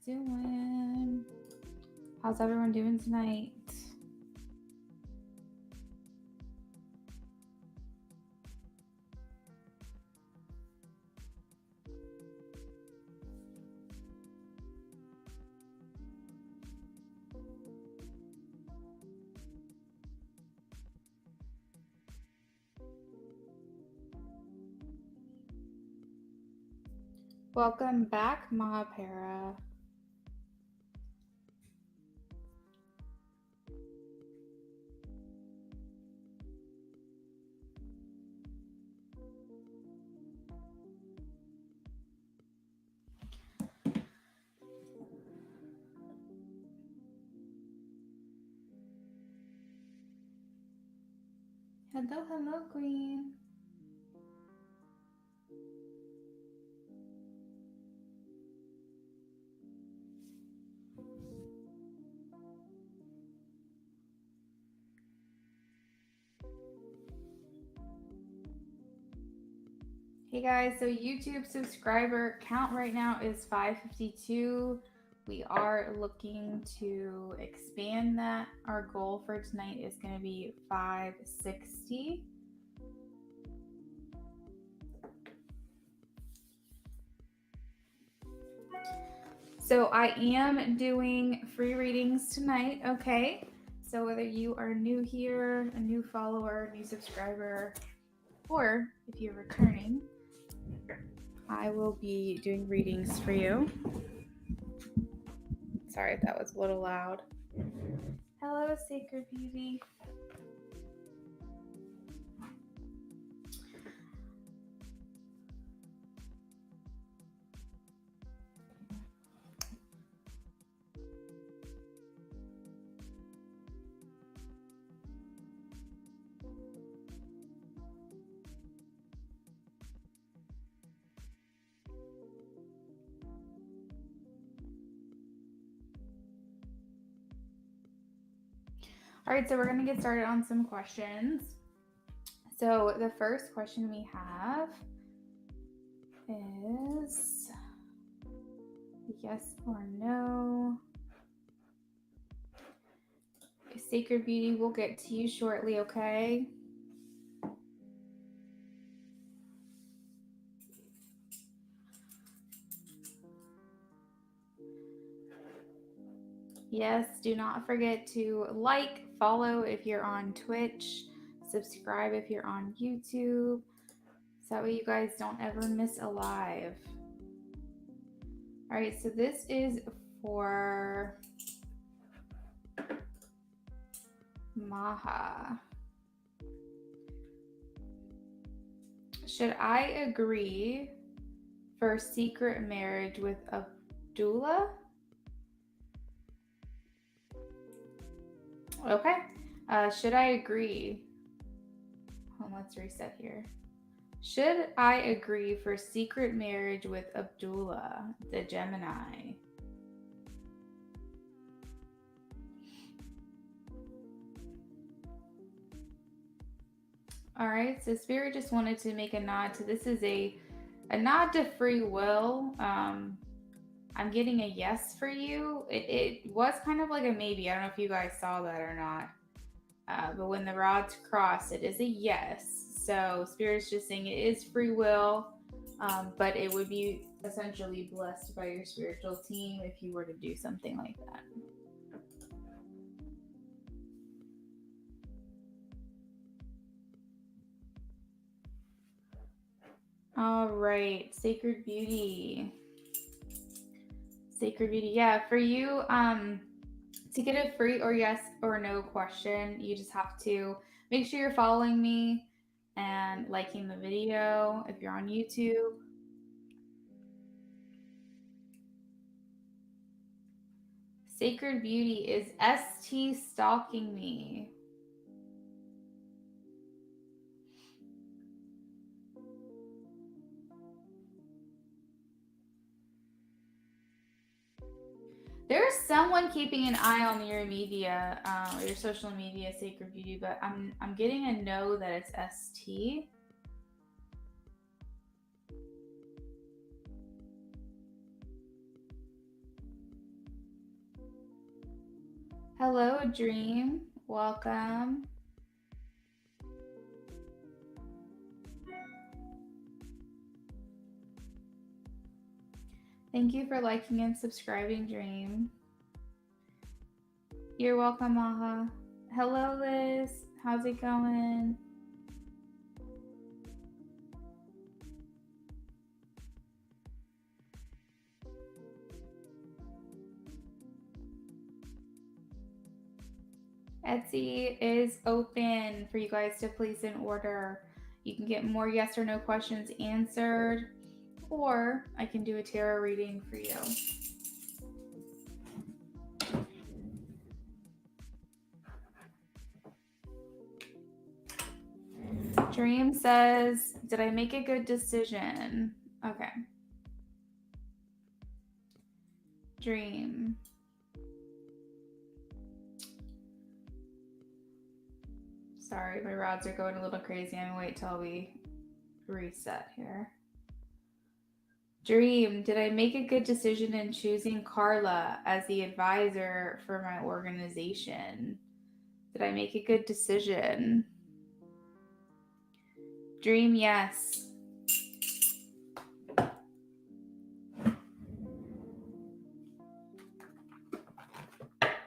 doing? How's everyone doing tonight? Welcome back, Mahapara. Hello, Queen. Hey guys, so YouTube subscriber count right now is 552. We are looking to expand that. Our goal for tonight is going to be 560. So I am doing free readings tonight, okay? So whether you are new here, a new follower, new subscriber, or if you're returning, I will be doing readings for you. Sorry if that was a little loud. Hello, Sacred Beauty. All right, so we're going to get started on some questions. So the first question we have is yes or no. Sacred Beauty, we'll get to you shortly, okay? Yes, do not forget to like, follow if you're on Twitch, subscribe if you're on YouTube, so that way you guys don't ever miss a live. All right, so this is for Maha. Should I agree for secret marriage with Abdullah? Okay. Should I agree? Let's reset here. Should I agree for secret marriage with Abdullah, the Gemini? All right, so Spirit just wanted to make a nod to this is a nod to free will. I'm getting a yes for you. It was kind of like a maybe. I don't know if you guys saw that or not. But when the rods cross, it is a yes. So Spirit's just saying it is free will, but it would be essentially blessed by your spiritual team if you were to do something like that. All right, Sacred Beauty. Sacred Beauty, yeah, for you, to get a free or yes or no question, you just have to make sure you're following me and liking the video if you're on YouTube. Sacred Beauty, is ST stalking me? There's someone keeping an eye on your media, your social media, Sacred Beauty, but I'm getting a no that it's ST. Hello, Dream. Welcome. Thank you for liking and subscribing, Dream. You're welcome, Maha. Hello, Liz. How's it going? Etsy is open for you guys to place an order. You can get more yes or no questions answered, or I can do a tarot reading for you. Dream says, did I make a good decision? Okay. Dream. Sorry, my rods are going a little crazy. I'm gonna wait till we reset here. Dream, did I make a good decision in choosing Carla as the advisor for my organization? Did I make a good decision? Dream, yes.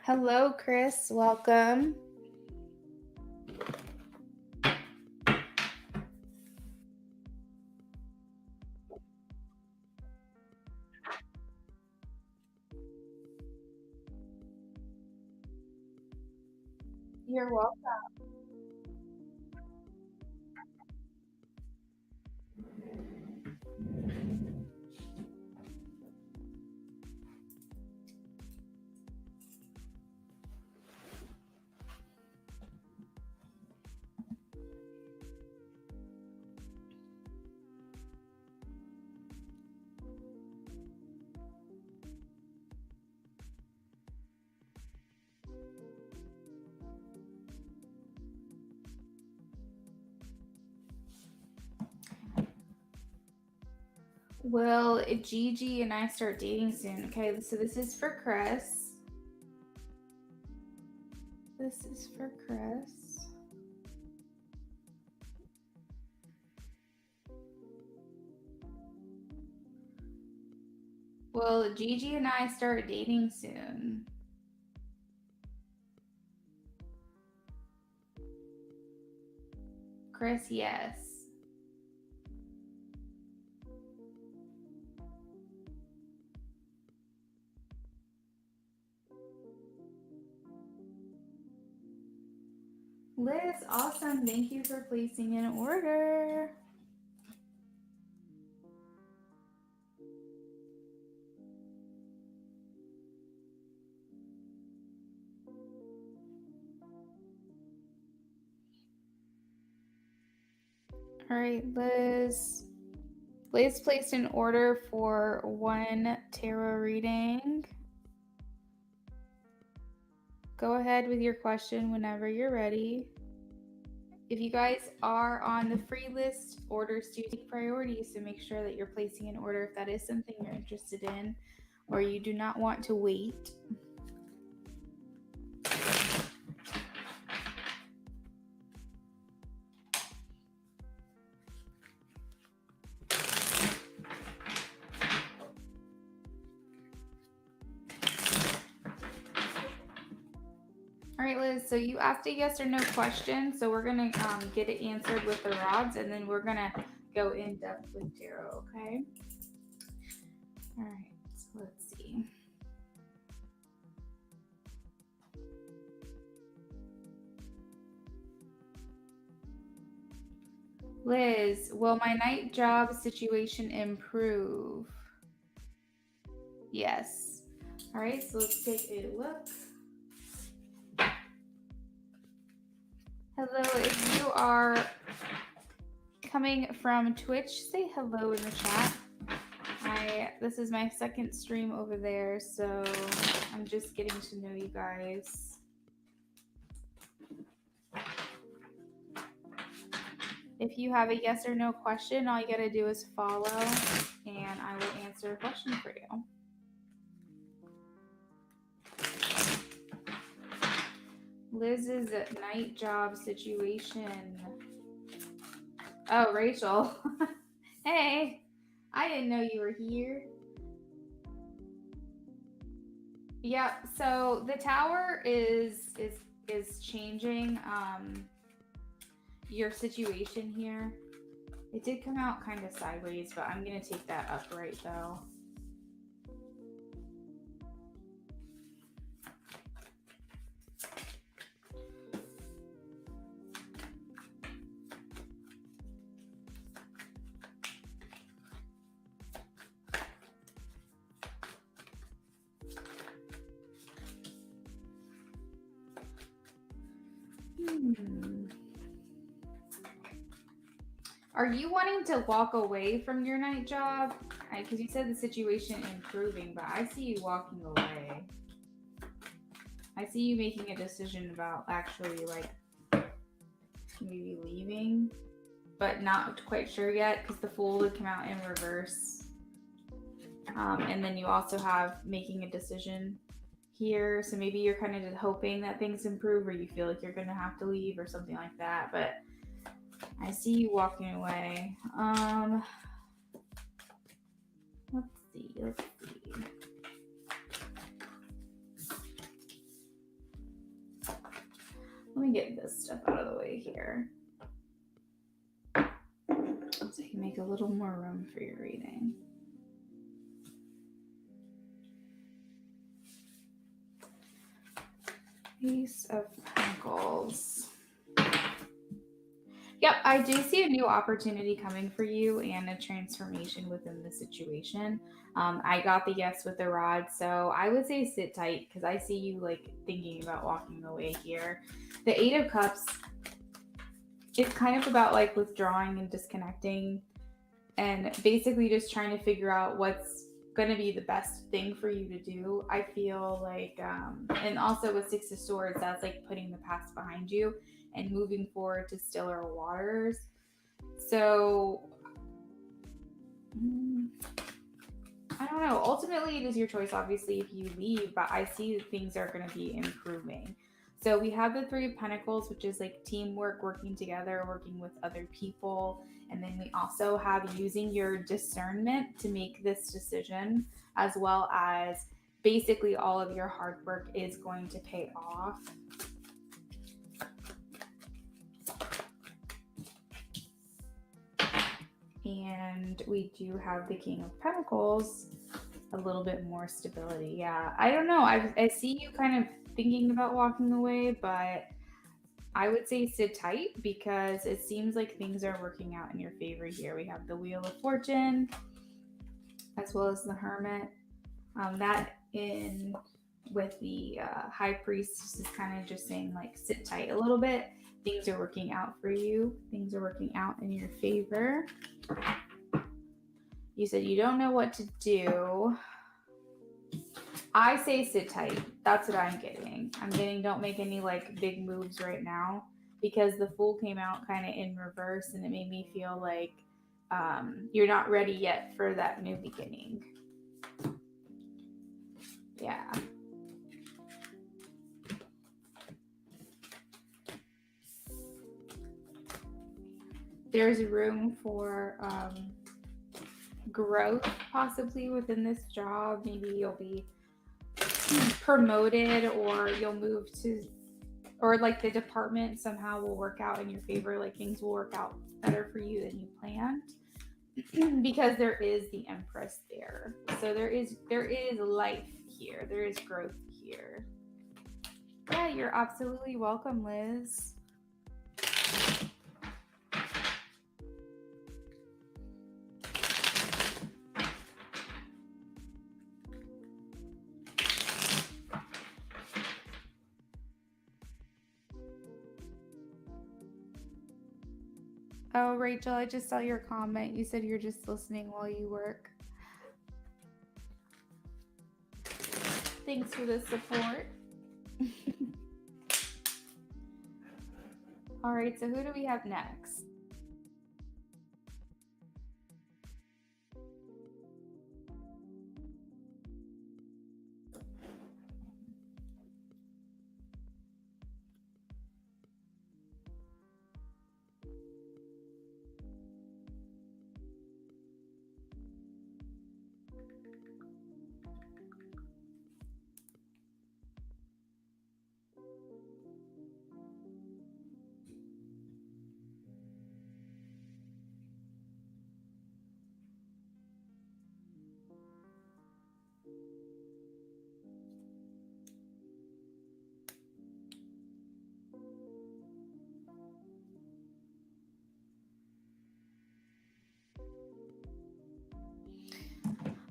Hello, Chris. Welcome. You're welcome. Will Gigi and I start dating soon? Okay, so this is for Chris. This is for Chris. Will Gigi and I start dating soon? Chris, yes. Liz, awesome. Thank you for placing an order. All right, Liz. Liz placed an order for 1 tarot reading. Go ahead with your question whenever you're ready. If you guys are on the free list, orders do take priority, so make sure that you're placing an order if that is something you're interested in or you do not want to wait. All right, Liz, so you asked a yes or no question, so we're going to get it answered with the rods, and then we're going to go in depth with tarot, okay? All right, so let's see. Liz, will my night job situation improve? Yes. All right, so let's take a look. Hello, if you are coming from Twitch, say hello in the chat. This is my second stream over there, so I'm just getting to know you guys. If you have a yes or no question, all you gotta do is follow, and I will answer a question for you. Liz's night job situation. Oh, Rachel. Hey, I didn't know you were here. Yep. So the tower is changing your situation here. It did come out kind of sideways, but I'm gonna take that upright though. Are you wanting to walk away from your night job? Because you said the situation improving, but I see you walking away. I see you making a decision about actually like maybe leaving, but not quite sure yet because the Fool would come out in reverse. And then you also have making a decision here. So maybe you're kind of just hoping that things improve or you feel like you're going to have to leave or something like that. But I see you walking away. Let's see. Let me get this stuff out of the way here. So you can make a little more room for your reading. Ace of Pentacles. Yep, I do see a new opportunity coming for you and a transformation within the situation. I got the yes with the rod, so I would say sit tight because I see you like thinking about walking away here. The Eight of Cups, it's kind of about like withdrawing and disconnecting and basically just trying to figure out what's going to be the best thing for you to do. I feel like, and also with Six of Swords, that's like putting the past behind you and moving forward to stiller waters. So I don't know. Ultimately, it is your choice, obviously, if you leave, but I see that things are going to be improving. So we have the Three of Pentacles, which is like teamwork, working together, working with other people. And then we also have using your discernment to make this decision, as well as basically all of your hard work is going to pay off. And we do have the King of Pentacles, a little bit more stability. Yeah, I don't know. I see you kind of thinking about walking away, but I would say sit tight because it seems like things are working out in your favor here. We have the Wheel of Fortune as well as the Hermit. That in with the High Priest is kind of just saying like sit tight a little bit. Things are working out for you. Things are working out in your favor. You said you don't know what to do. I say sit tight. That's what I'm getting. I'm getting don't make any like big moves right now because the Fool came out kind of in reverse and it made me feel like you're not ready yet for that new beginning. Yeah. There's room for growth possibly within this job. Maybe you'll be promoted or you'll move to, or like the department somehow will work out in your favor. Like things will work out better for you than you planned because there is the Empress there. So there is life here. There is growth here. Yeah, you're absolutely welcome, Liz. Oh, Rachel, I just saw your comment. You said you're just listening while you work. Thanks for the support. All right, so who do we have next?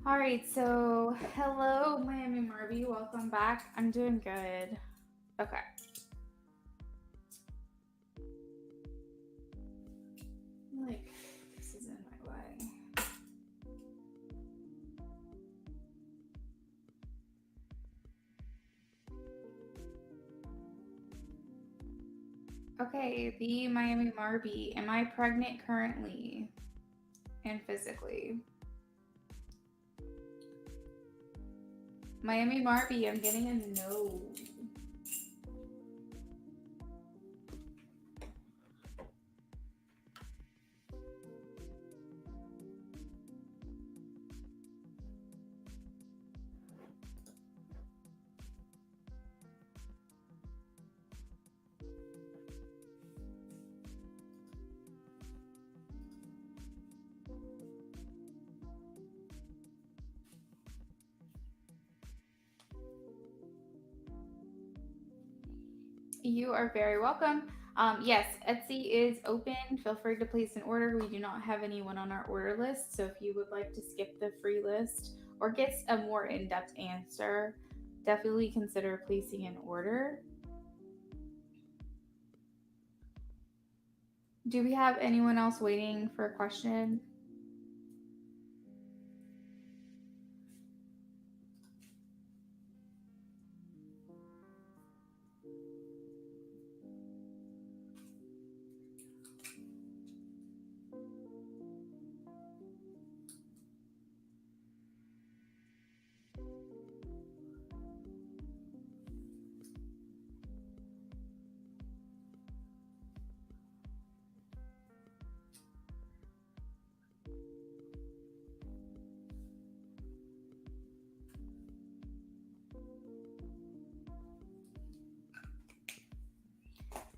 All right, so hello, Miami Marby. Welcome back. I'm doing good. Okay. Like, this is in my way. Okay, the Miami Marby. Am I pregnant currently and physically? Miami Marby, I'm getting a no. You are very welcome. Yes, Etsy is open. Feel free to place an order. We do not have anyone on our order list, so if you would like to skip the free list or get a more in depth answer, definitely consider placing an order. Do we have anyone else waiting for a question?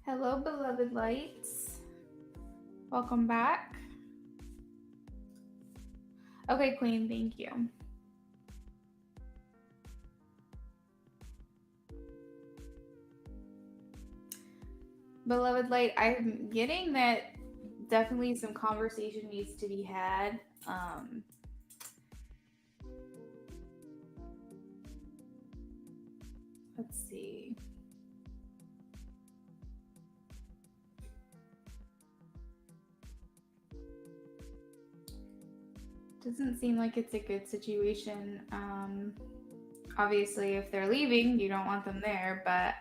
Hello, beloved lights. Welcome back. Okay, Queen, thank you. Beloved light, I'm getting that definitely some conversation needs to be had. Let's see. Doesn't seem like it's a good situation. Obviously, if they're leaving, you don't want them there, but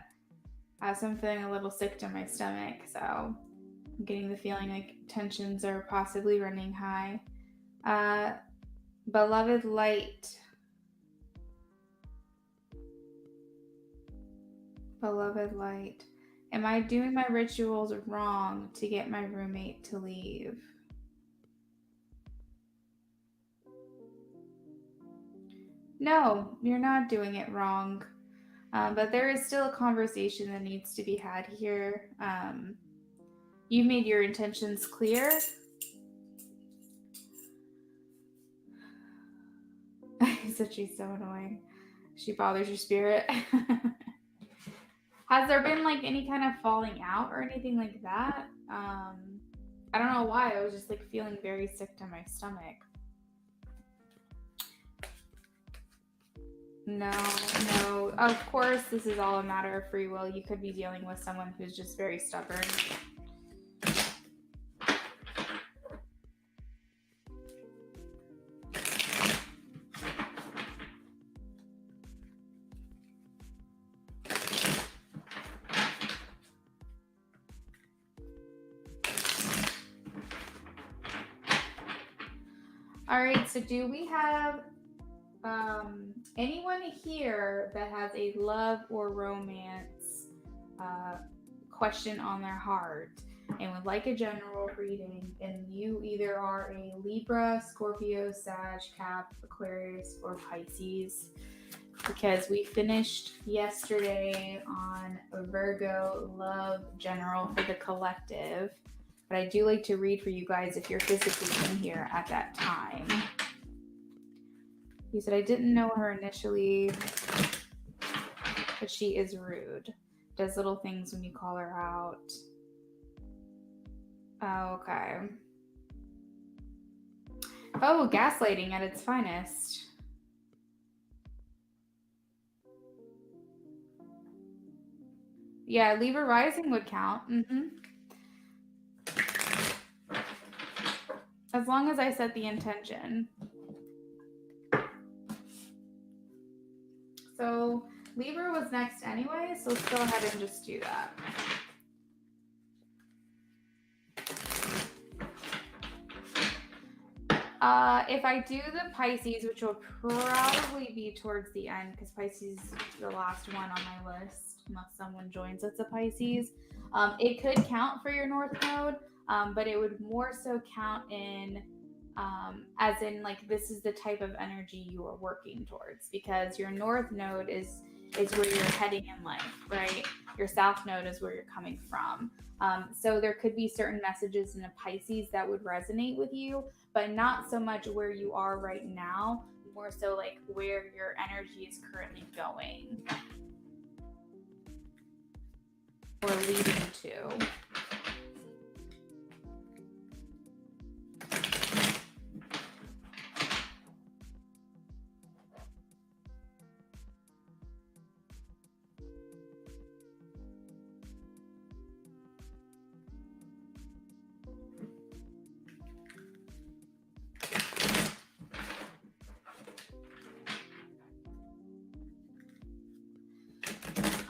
as I'm feeling a little sick to my stomach, so I'm getting the feeling like tensions are possibly running high. Uh, beloved light. Beloved light. Am I doing my rituals wrong to get my roommate to leave? No, you're not doing it wrong. But there is still a conversation that needs to be had here. You made your intentions clear. He said she's so annoying. She bothers your spirit. Has there been like any kind of falling out or anything like that? I don't know why. I was just like feeling very sick to my stomach. No, no. Of course, this is all a matter of free will. You could be dealing with someone who's just very stubborn. All right, so do we have anyone here that has a love or romance question on their heart and would like a general reading? And you either are a Libra, Scorpio, Sag, Cap, Aquarius, or Pisces. Because we finished yesterday on a Virgo love general for the collective. But I do like to read for you guys if you're physically in here at that time. He said, I didn't know her initially, but she is rude. Does little things when you call her out. Oh, okay. Oh, gaslighting at its finest. Yeah, Libra rising would count. As long as I set the intention. So Libra was next anyway, so let's go ahead and just do that. If I do the Pisces, which will probably be towards the end, because Pisces is the last one on my list, unless someone joins that's a Pisces, it could count for your North Node, but it would more so count in, as in like this is the type of energy you are working towards, because your North Node is where you're heading in life, right? Your South Node is where you're coming from. So there could be certain messages in a Pisces that would resonate with you, but not so much where you are right now, more so like where your energy is currently going or leading to.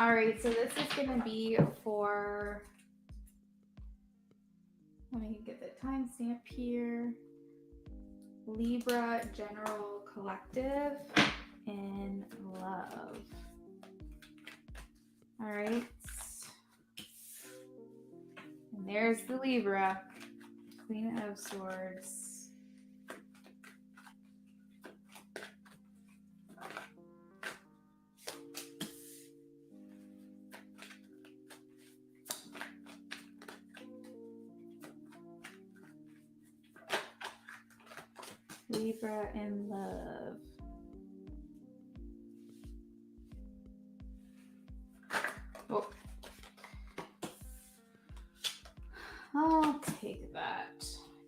All right, so this is going to be for, let me get the timestamp here. Libra General Collective in love. All right. And there's the Libra, Queen of Swords. Libra in love. Oh. I'll take that.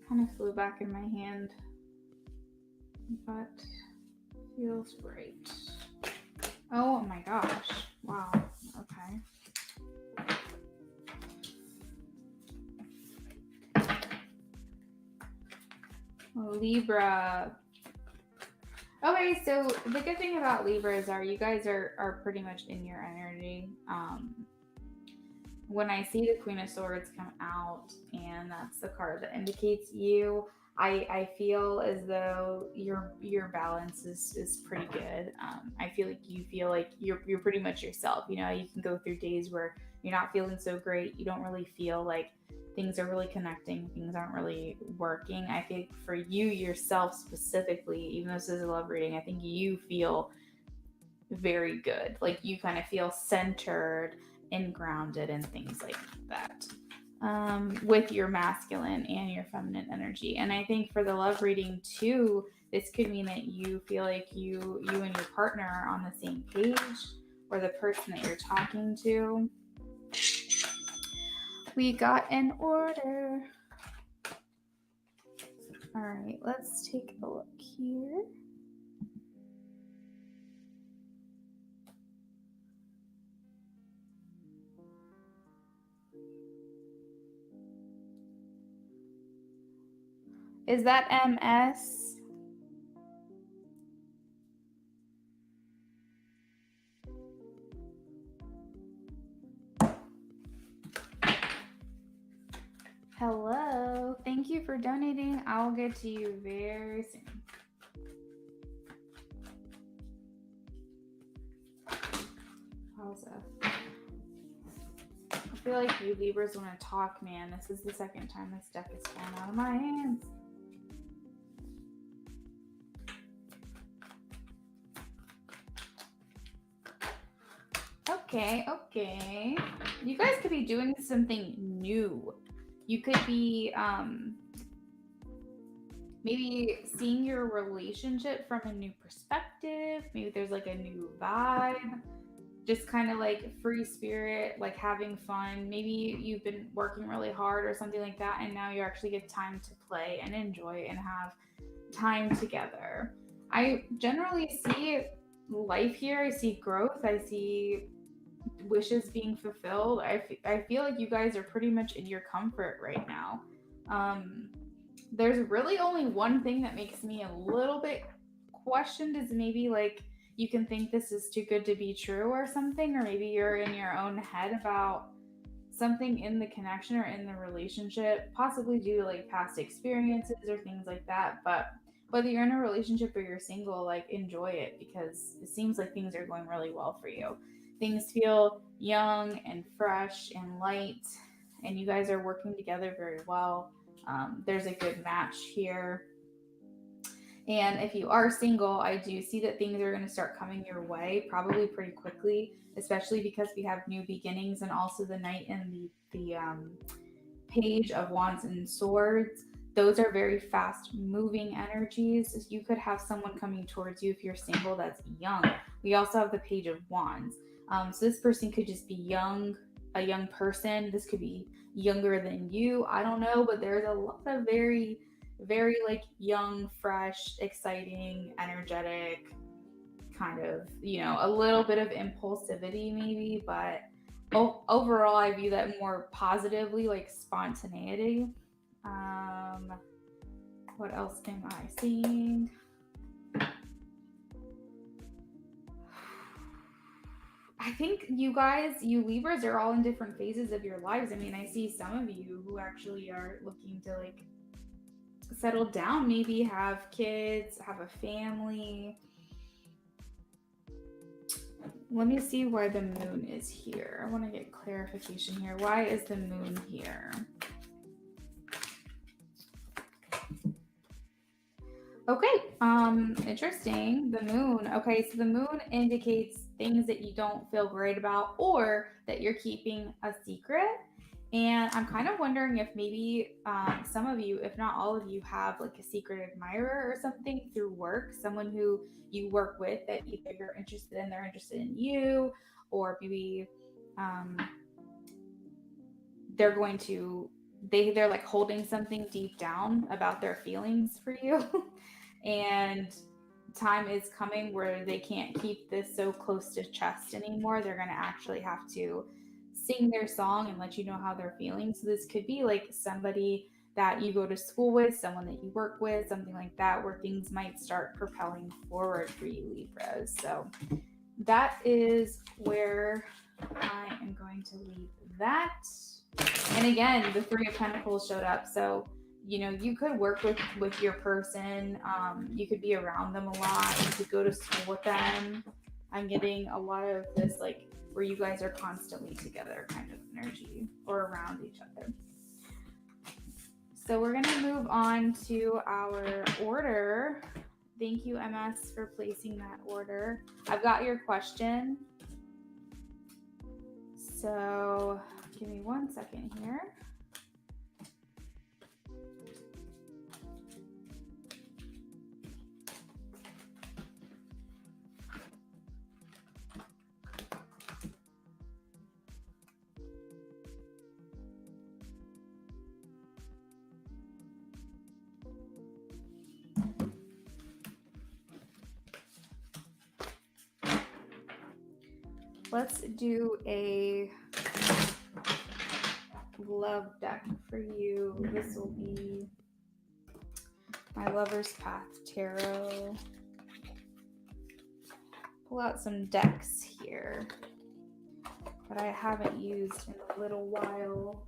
Kind of flew back in my hand, but feels right. Oh my gosh. Wow. Okay. Libra. Okay, so the good thing about Libras are you guys are pretty much in your energy. When I see the Queen of Swords come out, and that's the card that indicates you, I feel as though your balance is pretty good. I feel like you feel like you're pretty much yourself. You know, you can go through days where you're not feeling so great. You don't really feel like things are really connecting. Things aren't really working. I think for you yourself specifically, even though this is a love reading, I think you feel very good. Like you kind of feel centered and grounded and things like that, with your masculine and your feminine energy. And I think for the love reading too, this could mean that you feel like you and your partner are on the same page, or the person that you're talking to. We got an order. All right, let's take a look here. Is that MS? Hello. Thank you for donating. I'll get to you very soon. Pause. I feel like you Libras want to talk, man. This is the second time this deck has fallen out of my hands. Okay. You guys could be doing something new. You could be maybe seeing your relationship from a new perspective. Maybe there's like a new vibe. Just kind of like free spirit, like having fun. Maybe you've been working really hard or something like that, and now you actually get time to play and enjoy and have time together. I generally see life here. I see growth. I see wishes being fulfilled. I feel like you guys are pretty much in your comfort right now. Um, there's really only one thing that makes me a little bit questioned is maybe like you can think this is too good to be true or something, or maybe you're in your own head about something in the connection or in the relationship, possibly due to like past experiences or things like that. But whether you're in a relationship or you're single, like enjoy it because it seems like things are going really well for you. Things feel young and fresh and light, and you guys are working together very well. There's a good match here. And if you are single, I do see that things are going to start coming your way probably pretty quickly, especially because we have new beginnings and also the knight and the page of wands and swords. Those are very fast moving energies. You could have someone coming towards you if you're single that's young. We also have the page of wands. So this person could just be young, a young person. This could be younger than you. I don't know, but there's a lot of very like young, fresh, exciting, energetic, kind of, a little bit of impulsivity maybe, but overall I view that more positively, like spontaneity. What else am I seeing? I think you Libras are all in different phases of your lives. I mean, I see some of you who actually are looking to like settle down, maybe have kids, have a family. Let me see why the moon is here. I want to get clarification here. Why is the moon here? Okay, interesting. The moon. Okay, so the moon indicates things that you don't feel great about or that you're keeping a secret. And I'm kind of wondering if maybe some of you, if not all of you, have like a secret admirer or something through work, someone who you work with that either you're interested in, they're interested in you, or maybe they're going to, they're like holding something deep down about their feelings for you. And time is coming where they can't keep this so close to chest anymore. They're going to actually have to sing their song and let you know how they're feeling. So this could be like somebody that you go to school with, someone that you work with, something like that, where things might start propelling forward for you, Libras. So that is where I am going to leave that. And again, the Three of Pentacles showed up. So you could work with your person. You could be around them a lot. You could go to school with them. I'm getting a lot of this, like, where you guys are constantly together kind of energy or around each other. So we're going to move on to our order. Thank you, MS, for placing that order. I've got your question. So give me 1 second here. Let's do a love deck for you. This will be my Lover's Path Tarot. Pull out some decks here that I haven't used in a little while.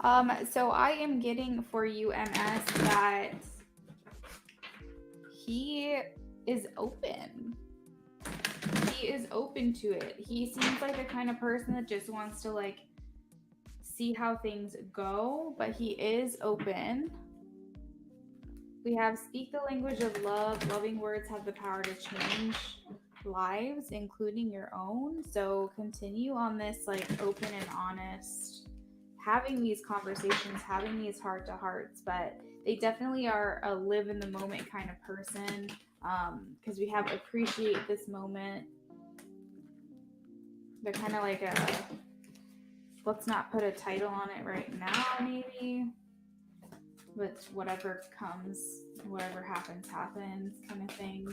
So I am getting for you, MS, that he is open. He is open to it. He seems like the kind of person that just wants to like see how things go, but he is open. We have speak the language of love. Loving words have the power to change lives, including your own. So continue on this like open and honest, having these conversations, having these heart to hearts, but they definitely are a live in the moment kind of person, because we have appreciate this moment. They're kind of like a let's not put a title on it right now, maybe, but whatever comes, whatever happens, happens kind of thing.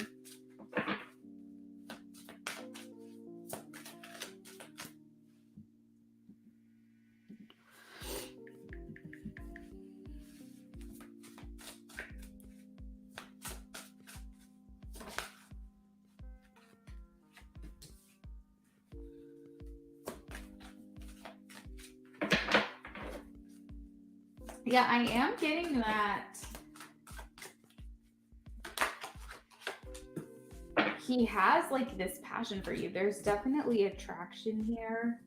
Yeah, I am getting that he has like this passion for you. There's definitely attraction here.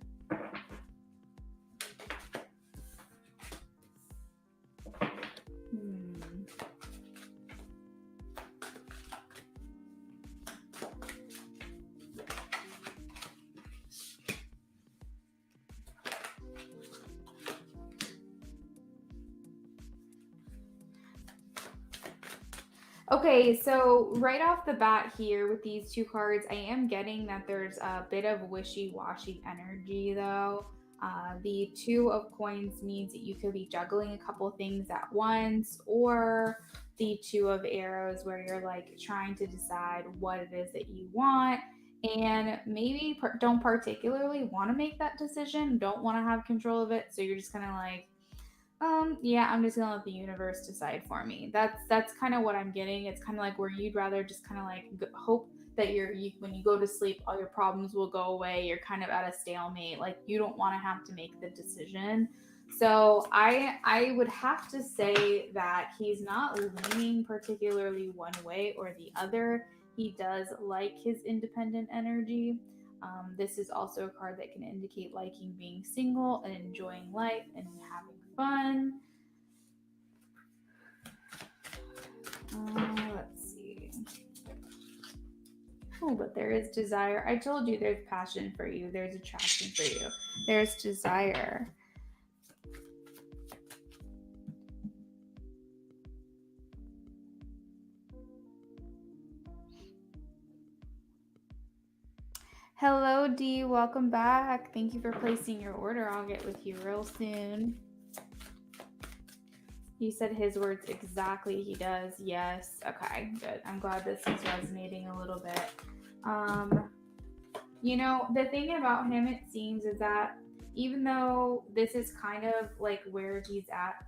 Okay, so right off the bat here with these two cards, I am getting that there's a bit of wishy-washy energy though. The Two of Coins means that you could be juggling a couple things at once, or the Two of Arrows where you're like trying to decide what it is that you want and maybe don't particularly want to make that decision, don't want to have control of it, so you're just kind of like, yeah, I'm just gonna let the universe decide for me. That's kind of what I'm getting. It's kind of like where you'd rather just kind of like hope that when you go to sleep, all your problems will go away. You're kind of at a stalemate. Like you don't want to have to make the decision. So I would have to say that he's not leaning particularly one way or the other. He does like his independent energy. This is also a card that can indicate liking being single and enjoying life and having fun. Let's see. Oh, but there is desire. I told you there's passion for you. There's attraction for you. There's desire. Hello, Dee. Welcome back. Thank you for placing your order. I'll get with you real soon. You said his words exactly. He does. Yes. Okay, good. I'm glad this is resonating a little bit. You know, the thing about him, it seems, is that even though this is kind of like where he's at,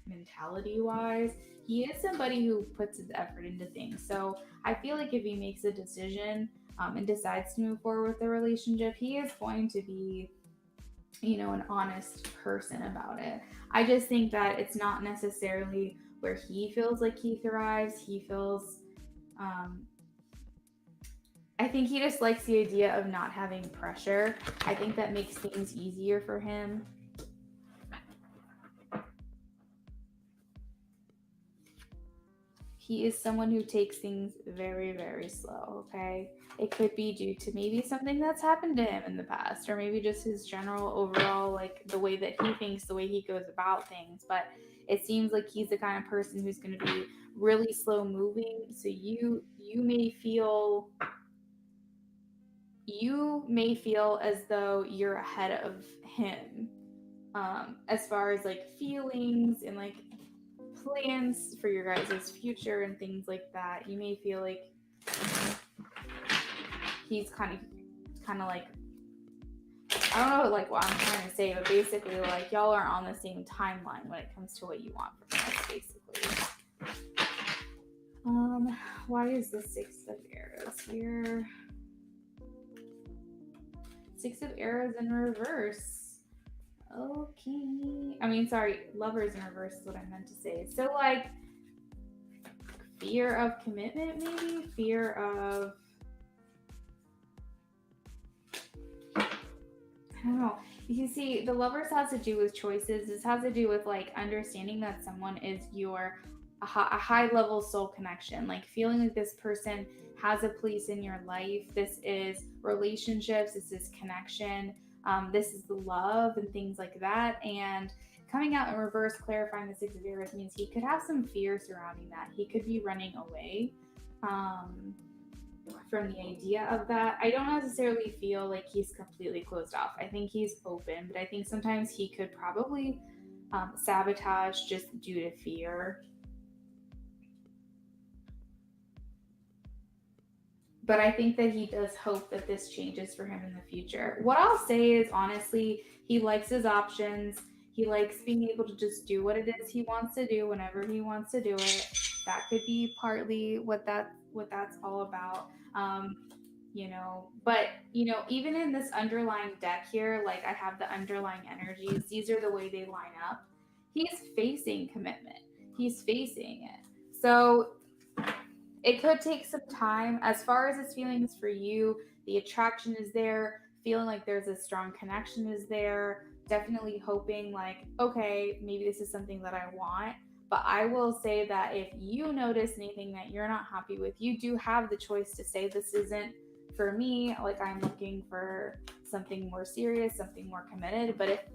mentality wise, he is somebody who puts his effort into things. So I feel like if he makes a decision and decides to move forward with the relationship, he is going to be, you know, an honest person about it. I just think that it's not necessarily where he feels like he thrives. He feels, I think he just likes the idea of not having pressure. I think that makes things easier for him. He is someone who takes things very, very slow, okay? It could be due to maybe something that's happened to him in the past, or maybe just his general overall, like the way that he thinks, the way he goes about things. But it seems like he's the kind of person who's going to be really slow moving. So you may feel as though you're ahead of him, as far as like feelings and like plans for your guys' future and things like that. You may feel like he's kind of like, I don't know like what I'm trying to say, but basically like y'all are on the same timeline when it comes to what you want from us, basically. Why is the Six of Arrows here? Six of Arrows in reverse. Okay. I mean, sorry, lovers in reverse is what I meant to say. So, like, fear of commitment, maybe? Fear of, I don't know. You see, the lovers has to do with choices. This has to do with like understanding that someone is your a high level soul connection, like feeling like this person has a place in your life. This is relationships. This is connection. This is the love and things like that. And coming out in reverse, clarifying the Six of Aries means he could have some fear surrounding that. He could be running away. Um, from the idea of that. I don't necessarily feel like he's completely closed off. I think he's open, but I think sometimes he could probably sabotage just due to fear. But I think that he does hope that this changes for him in the future. What I'll say is honestly, he likes his options. He likes being able to just do what it is he wants to do whenever he wants to do it. That could be partly what that's all about. But even in this underlying deck here, like I have the underlying energies, these are the way they line up. He's facing commitment, he's facing it. So it could take some time. As far as his feelings for you, the attraction is there, feeling like there's a strong connection is there, definitely hoping like, okay, maybe this is something that I want. But I will say that if you notice anything that you're not happy with, you do have the choice to say this isn't for me, like I'm looking for something more serious, something more committed. But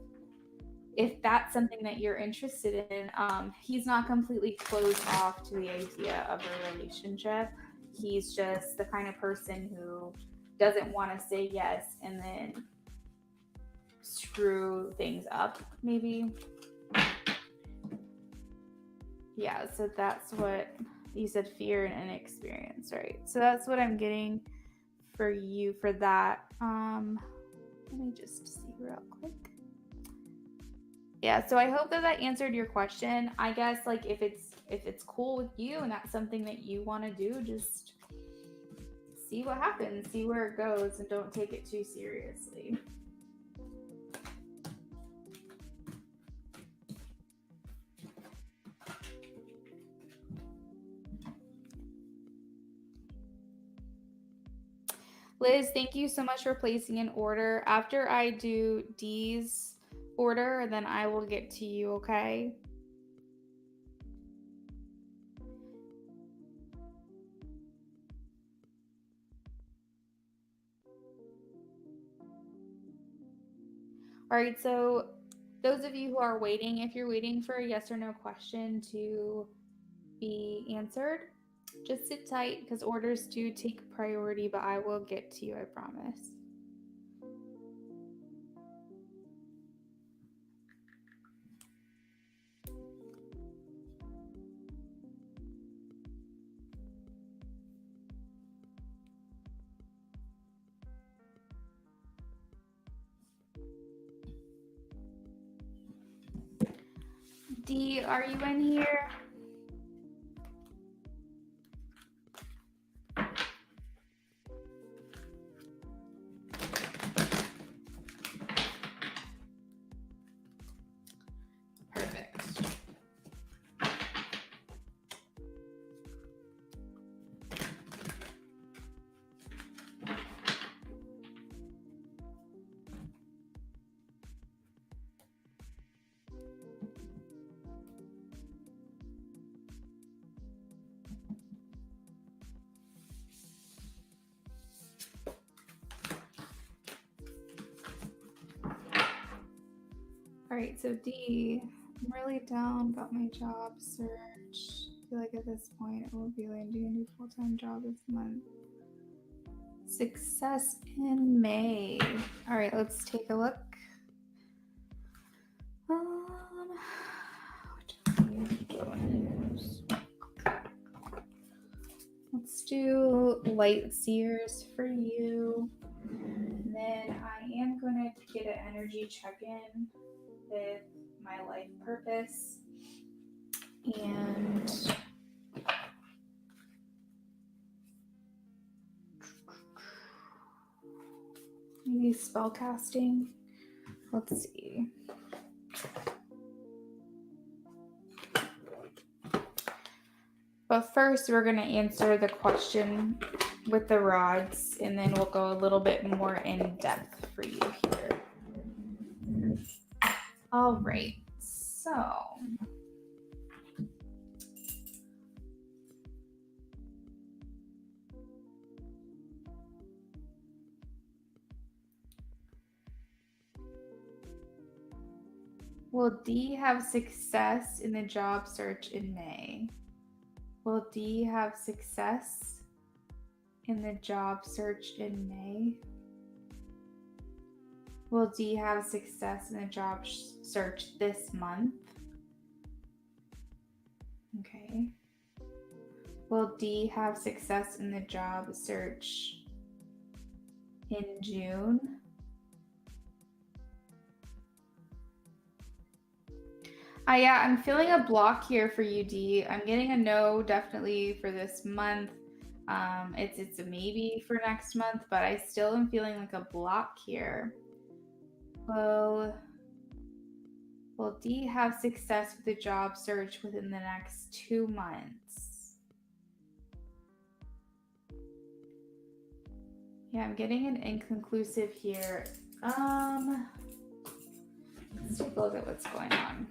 if that's something that you're interested in, he's not completely closed off to the idea of a relationship. He's just the kind of person who doesn't want to say yes and then screw things up, maybe. Yeah, so that's what you said, fear and inexperience, right? So that's what I'm getting for you for that. Let me just see real quick. Yeah, so I hope that that answered your question. I guess like if it's cool with you and that's something that you want to do, just see what happens, see where it goes, and don't take it too seriously. Liz, thank you so much for placing an order. After I do D's order, then I will get to you, okay? All right, so those of you who are waiting, if you're waiting for a yes or no question to be answered, just sit tight because orders do take priority, but I will get to you, I promise. D, are you in here? Perfect. All right, so D, I'm really down about my job search. I feel like at this point I will be landing a new full-time job this month. Success in May. All right, let's take a look. Let's do light seers for you. And then I am going to get an energy check-in with my life purpose. And maybe spell casting. Let's see. But first, we're going to answer the question with the rods, and then we'll go a little bit more in depth for you here. All right. So, will D have success in the job search in May? Will D have success in the job search in May? Will D have success in the job search this month? Okay. Will D have success in the job search in June? Yeah, I'm feeling a block here for you, D. I'm getting a no definitely for this month. It's a maybe for next month, but I still am feeling like a block here. Will D have success with the job search within the next 2 months? Yeah, I'm getting an inconclusive here. Let's take a look at what's going on.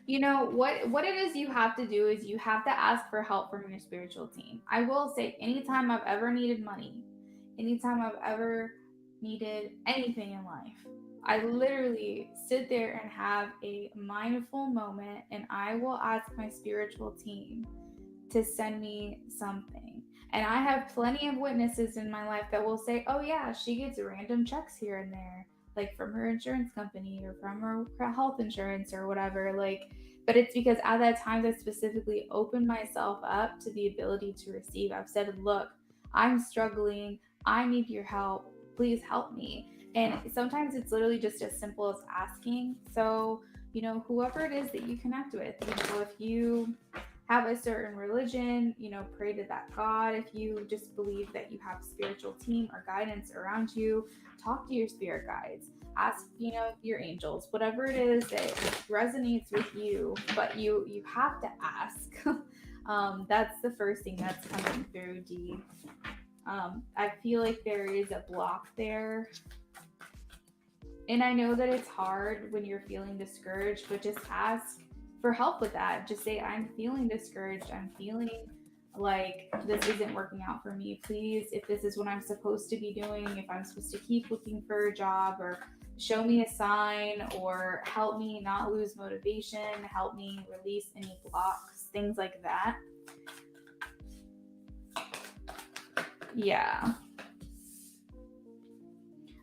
You know, what it is you have to do is you have to ask for help from your spiritual team. I will say, anytime I've ever needed money, anytime I've ever needed anything in life, I literally sit there and have a mindful moment, and I will ask my spiritual team to send me something. And I have plenty of witnesses in my life that will say, oh yeah, she gets random checks here and there, like from her insurance company or from her health insurance or whatever. Like, but it's because at that time I specifically opened myself up to the ability to receive. I've said, look, I'm struggling. I need your help. Please help me. And sometimes it's literally just as simple as asking. So, you know, whoever it is that you connect with, you know, if you have a certain religion, you know, pray to that God. If you just believe that you have spiritual team or guidance around you, talk to your spirit guides. Ask, you know, your angels, whatever it is that resonates with you, but you have to ask. That's the first thing that's coming through, D. I feel like there is a block there. And I know that it's hard when you're feeling discouraged, but just ask for help with that. Just say, I'm feeling discouraged. I'm feeling like this isn't working out for me. Please, if this is what I'm supposed to be doing, if I'm supposed to keep looking for a job, or show me a sign, or help me not lose motivation, help me release any blocks, things like that. Yeah.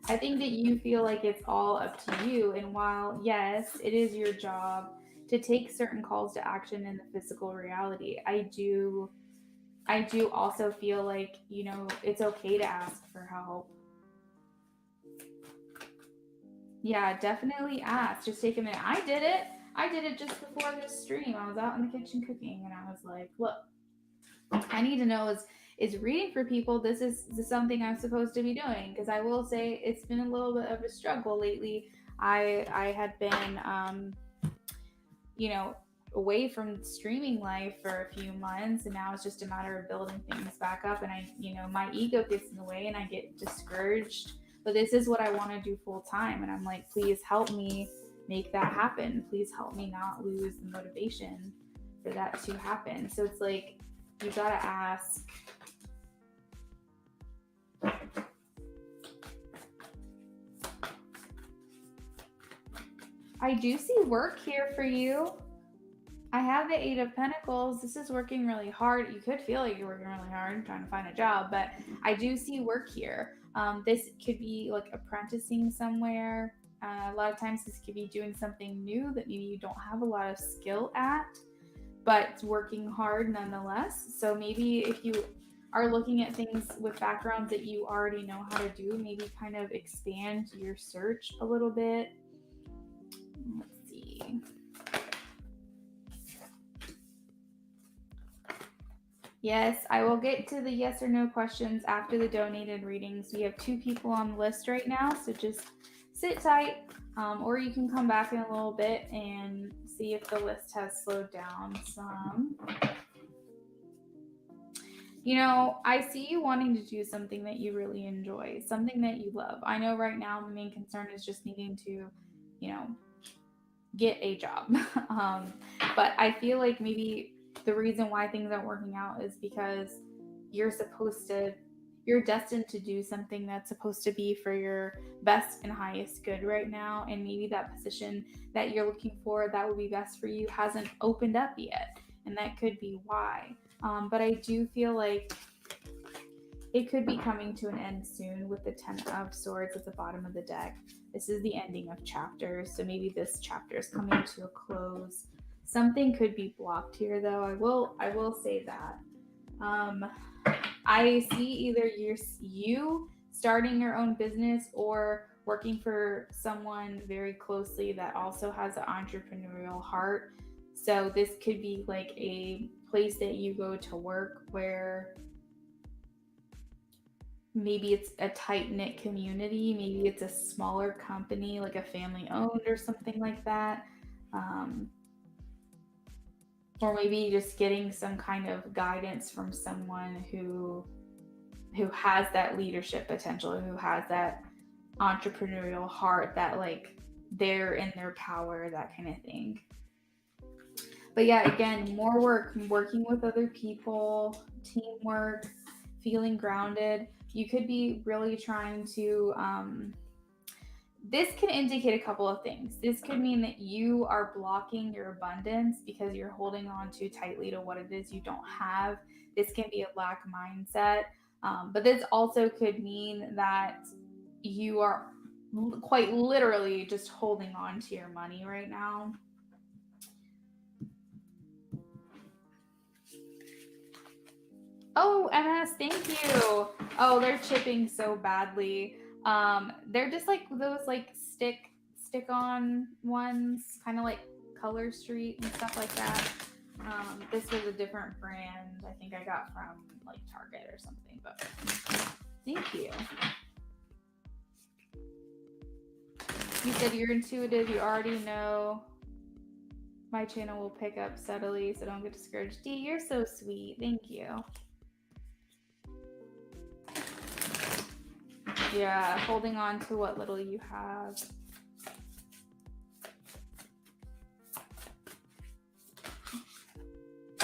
I think that you feel like it's all up to you. And while, yes, it is your job to take certain calls to action in the physical reality, I do also feel like, you know, it's okay to ask for help. Yeah, definitely ask. Just take a minute. I did it just before this stream. I was out in the kitchen cooking, and I was like, look, I need to know is reading for people, this is something I'm supposed to be doing? Because I will say it's been a little bit of a struggle lately. I had been you know, away from streaming life for a few months, and now it's just a matter of building things back up. And I, you know, my ego gets in the way and I get discouraged. But this is what I want to do full time, and I'm like, please help me make that happen. Please help me not lose the motivation for that to happen. So it's like, you gotta ask. I do see work here for you. I have the 8 of Pentacles. This is working really hard. You could feel like you're working really hard trying to find a job, but I do see work here. This could be like apprenticing somewhere. A lot of times this could be doing something new that maybe you don't have a lot of skill at, but it's working hard nonetheless. So maybe if you are looking at things with backgrounds that you already know how to do, maybe kind of expand your search a little bit. Let's see. Yes, I will get to the yes or no questions after the donated readings. We have 2 people on the list right now, so just sit tight, or you can come back in a little bit and see if the list has slowed down some. I see you wanting to do something that you really enjoy, something that you love. I know right now the main concern is just needing to, you know, get a job. But I feel like maybe the reason why things aren't working out is because you're supposed to, you're destined to do something that's supposed to be for your best and highest good right now. And maybe that position that you're looking for that would be best for you hasn't opened up yet. And that could be why. But I do feel like it could be coming to an end soon with the 10 of Swords at the bottom of the deck. This is the ending of chapters, so maybe this chapter is coming to a close. Something could be blocked here, though. I will say that. I see either you starting your own business or working for someone very closely that also has an entrepreneurial heart. So this could be like a place that you go to work where maybe it's a tight-knit community, maybe it's a smaller company like a family owned or something like that, or maybe just getting some kind of guidance from someone who has that leadership potential, who has that entrepreneurial heart, that like they're in their power, that kind of thing. But yeah, again, more work, working with other people, teamwork, feeling grounded. You could be really trying to, this can indicate a couple of things. This could mean that you are blocking your abundance because you're holding on too tightly to what it is you don't have. This can be a lack mindset. But this also could mean that you are quite literally just holding on to your money right now. Oh, MS, thank you. Oh, they're chipping so badly. They're just like those like stick on ones, kind of like Color Street and stuff like that. This was a different brand. I think I got from like Target or something. But thank you. You said you're intuitive. You already know my channel will pick up steadily, so don't get discouraged. Dee, you're so sweet. Thank you. Yeah, holding on to what little you have.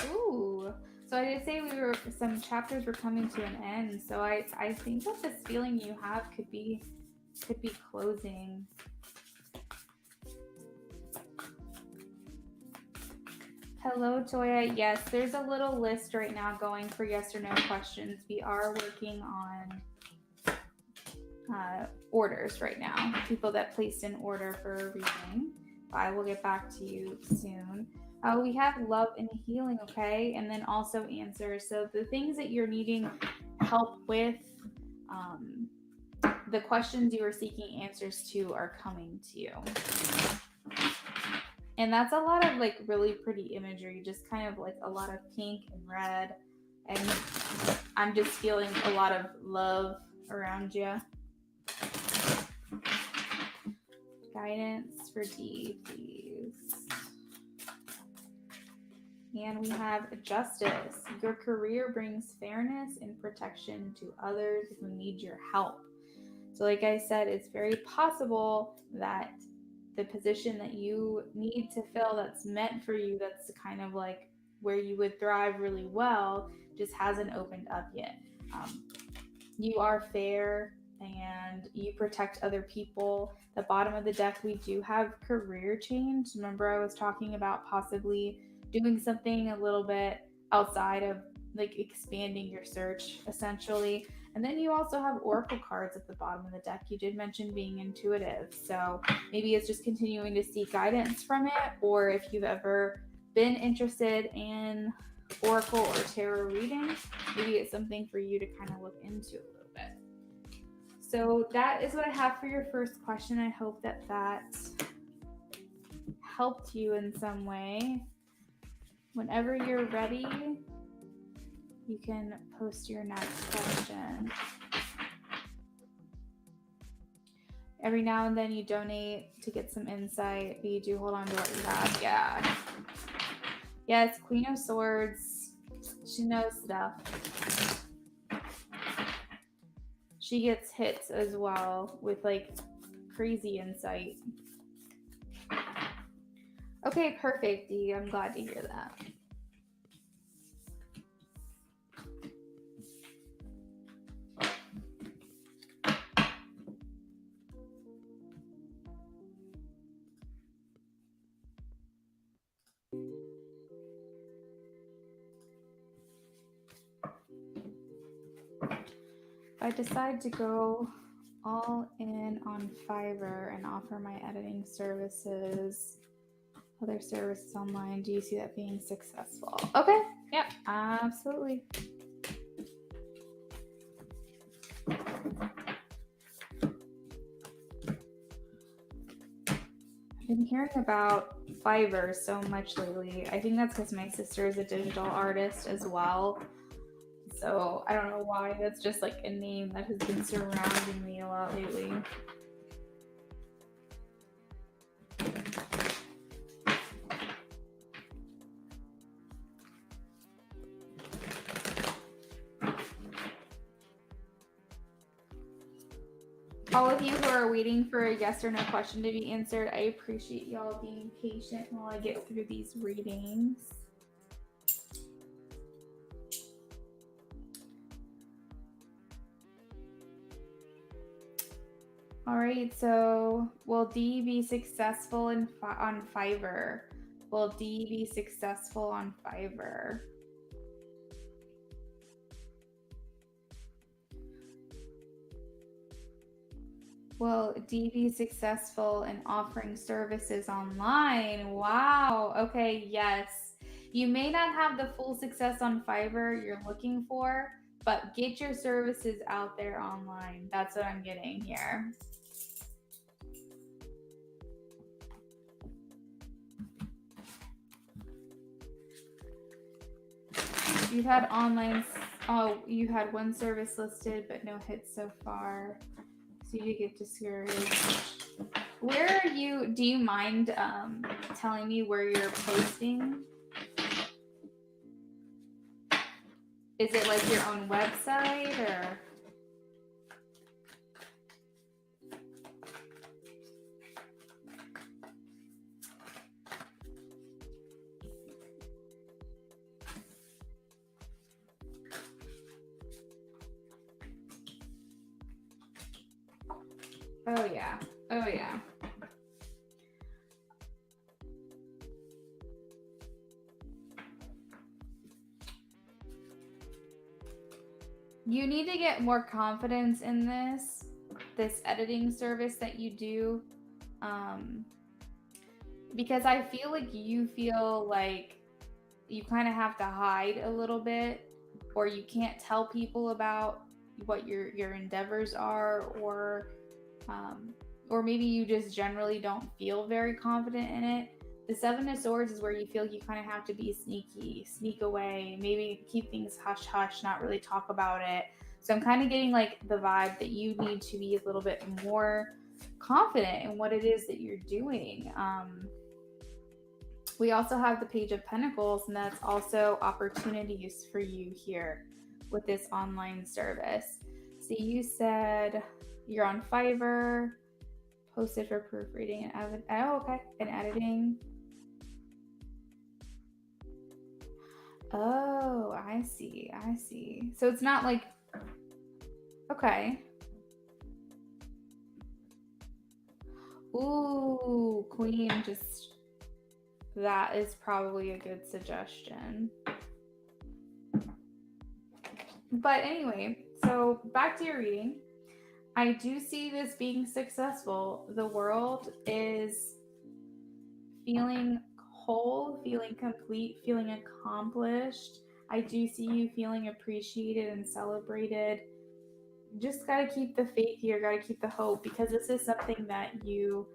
Ooh. So I did say some chapters were coming to an end. So I think that this feeling you have could be closing. Hello, Toya. Yes, there's a little list right now going for yes or no questions. We are working on orders right now, people that placed an order for a reading. I will get back to you soon. We have love and healing, okay, and then also answers. So the things that you're needing help with, the questions you are seeking answers to are coming to you. And that's a lot of like really pretty imagery, just kind of like a lot of pink and red, and I'm just feeling a lot of love around you. Guidance for D, please. And we have justice. Your career brings fairness and protection to others who need your help. So like I said, it's very possible that the position that you need to fill that's meant for you, that's kind of like where you would thrive really well, just hasn't opened up yet. You are fair and you protect other people. The bottom of the deck, we do have career change. Remember I was talking about possibly doing something a little bit outside of like expanding your search essentially. And then you also have oracle cards at the bottom of the deck. You did mention being intuitive. So maybe it's just continuing to seek guidance from it, or if you've ever been interested in oracle or tarot reading, maybe it's something for you to kind of look into a little bit. So that is what I have for your first question. I hope that helped you in some way. Whenever you're ready, you can post your next question. Every now and then you donate to get some insight, but you do hold on to what you have. Yeah. Yes, Queen of Swords. She knows stuff. She gets hits as well with like crazy insight. Okay, perfect, Dee. I'm glad to hear that. I decide to go all in on Fiverr and offer my editing services, other services online. Do you see that being successful? Okay, yep, absolutely. I've been hearing about Fiverr so much lately. I think that's because my sister is a digital artist as well. So I don't know why. That's just like a name that has been surrounding me a lot lately. All of you who are waiting for a yes or no question to be answered, I appreciate y'all being patient while I get through these readings. All right, so will D be successful on Fiverr? Will D be successful on Fiverr? Will D be successful in offering services online? Wow. Okay, yes. You may not have the full success on Fiverr you're looking for, but get your services out there online. That's what I'm getting here. You've had you had one service listed, but no hits so far. So you get discouraged. Where are you? Do you mind telling me where you're posting? Is it like your own website or? Oh yeah. Oh yeah. You need to get more confidence in this editing service that you do. Because I feel like you feel like you kind of have to hide a little bit, or you can't tell people about what your endeavors are, or maybe you just generally don't feel very confident in it. The Seven of Swords is where you feel you kind of have to be sneaky, sneak away, maybe keep things hush hush, not really talk about it. So I'm kind of getting like the vibe that you need to be a little bit more confident in what it is that you're doing. We also have the Page of Pentacles, and that's also opportunities for you here with this online service. So you said you're on Fiverr, posted for proofreading and and editing. Oh, I see. So it's not like, okay. Ooh, Queen, just, that is probably a good suggestion. But anyway, so back to your reading. I do see this being successful. The world is feeling whole, feeling complete, feeling accomplished. I do see you feeling appreciated and celebrated. Just got to keep the faith here, got to keep the hope, because this is something that you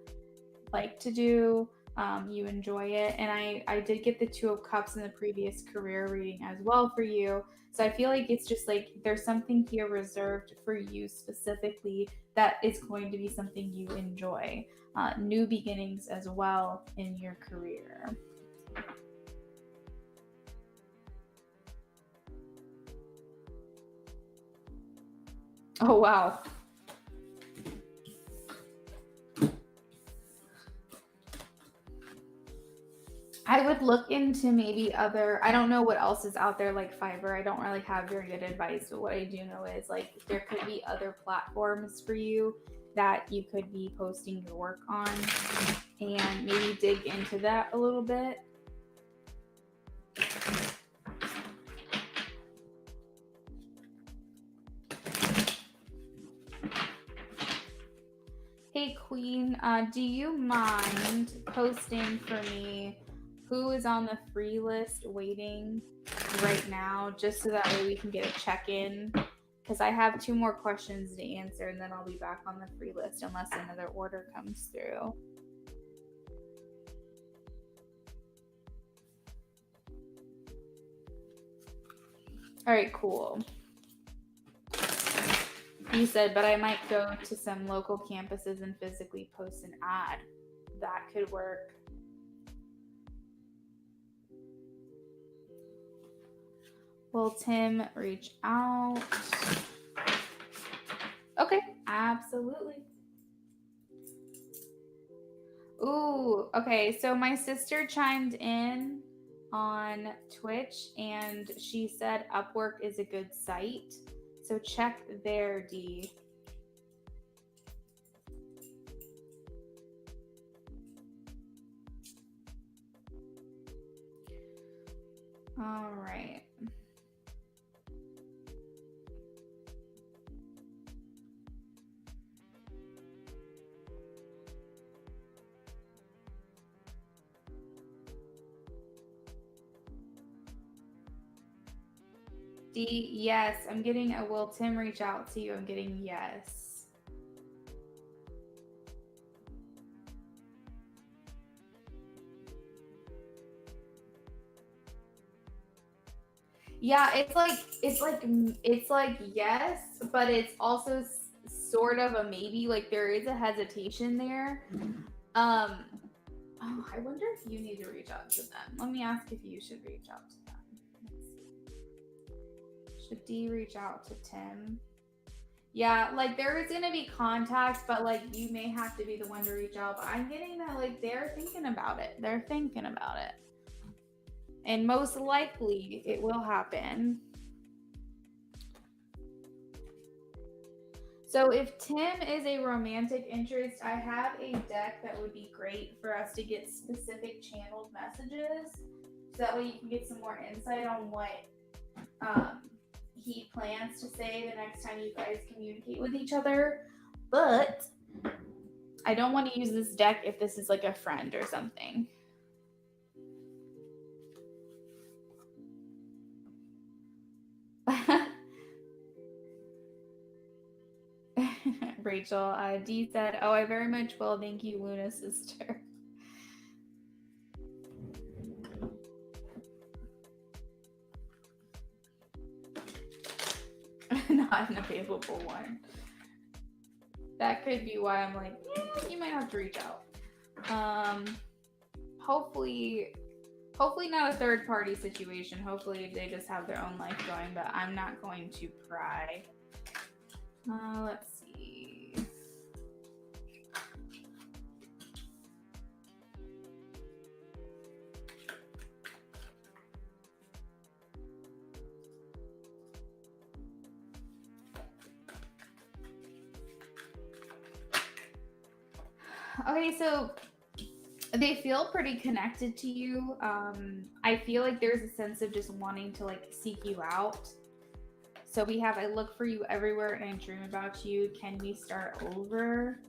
like to do. you enjoy it. And I did get the Two of Cups in the previous career reading as well for you. So I feel like it's just like there's something here reserved for you specifically that is going to be something you enjoy. New beginnings as well in your career. Oh, wow. I would look into maybe other, I don't know what else is out there like Fiverr. I don't really have very good advice, but what I do know is like there could be other platforms for you that you could be posting your work on and maybe dig into that a little bit. Hey Queen, do you mind posting for me who is on the free list waiting right now, just so that way we can get a check-in? Because I have 2 more questions to answer, and then I'll be back on the free list unless another order comes through. All right, cool. You said, but I might go to some local campuses and physically post an ad. That could work. Will Tim reach out? Okay, absolutely. Ooh, okay. So my sister chimed in on Twitch and she said Upwork is a good site. So check there, D. All right. D, yes. I'm getting a will Tim reach out to you? I'm getting yes. Yeah, it's like yes, but it's also sort of a maybe. Like there is a hesitation there. Oh, I wonder if you need to reach out to them. Let me ask if you should reach out to them. Let's see. Should D reach out to Tim? Yeah, like there is gonna be contact, but like you may have to be the one to reach out. But I'm getting that like they're thinking about it. They're thinking about it. And most likely it will happen. So if Tim is a romantic interest, I have a deck that would be great for us to get specific channeled messages. So that way you can get some more insight on what he plans to say the next time you guys communicate with each other. But I don't want to use this deck if this is like a friend or something. Rachel, D said, "Oh, I very much will. Thank you, Luna sister." Not an available one. That could be why I'm like, yeah, you might have to reach out. Hopefully not a third party situation. Hopefully they just have their own life going, but I'm not going to pry. Let's see. Okay, so they feel pretty connected to you. I feel like there's a sense of just wanting to like seek you out. So we have I look for you everywhere and I dream about you. Can we start over?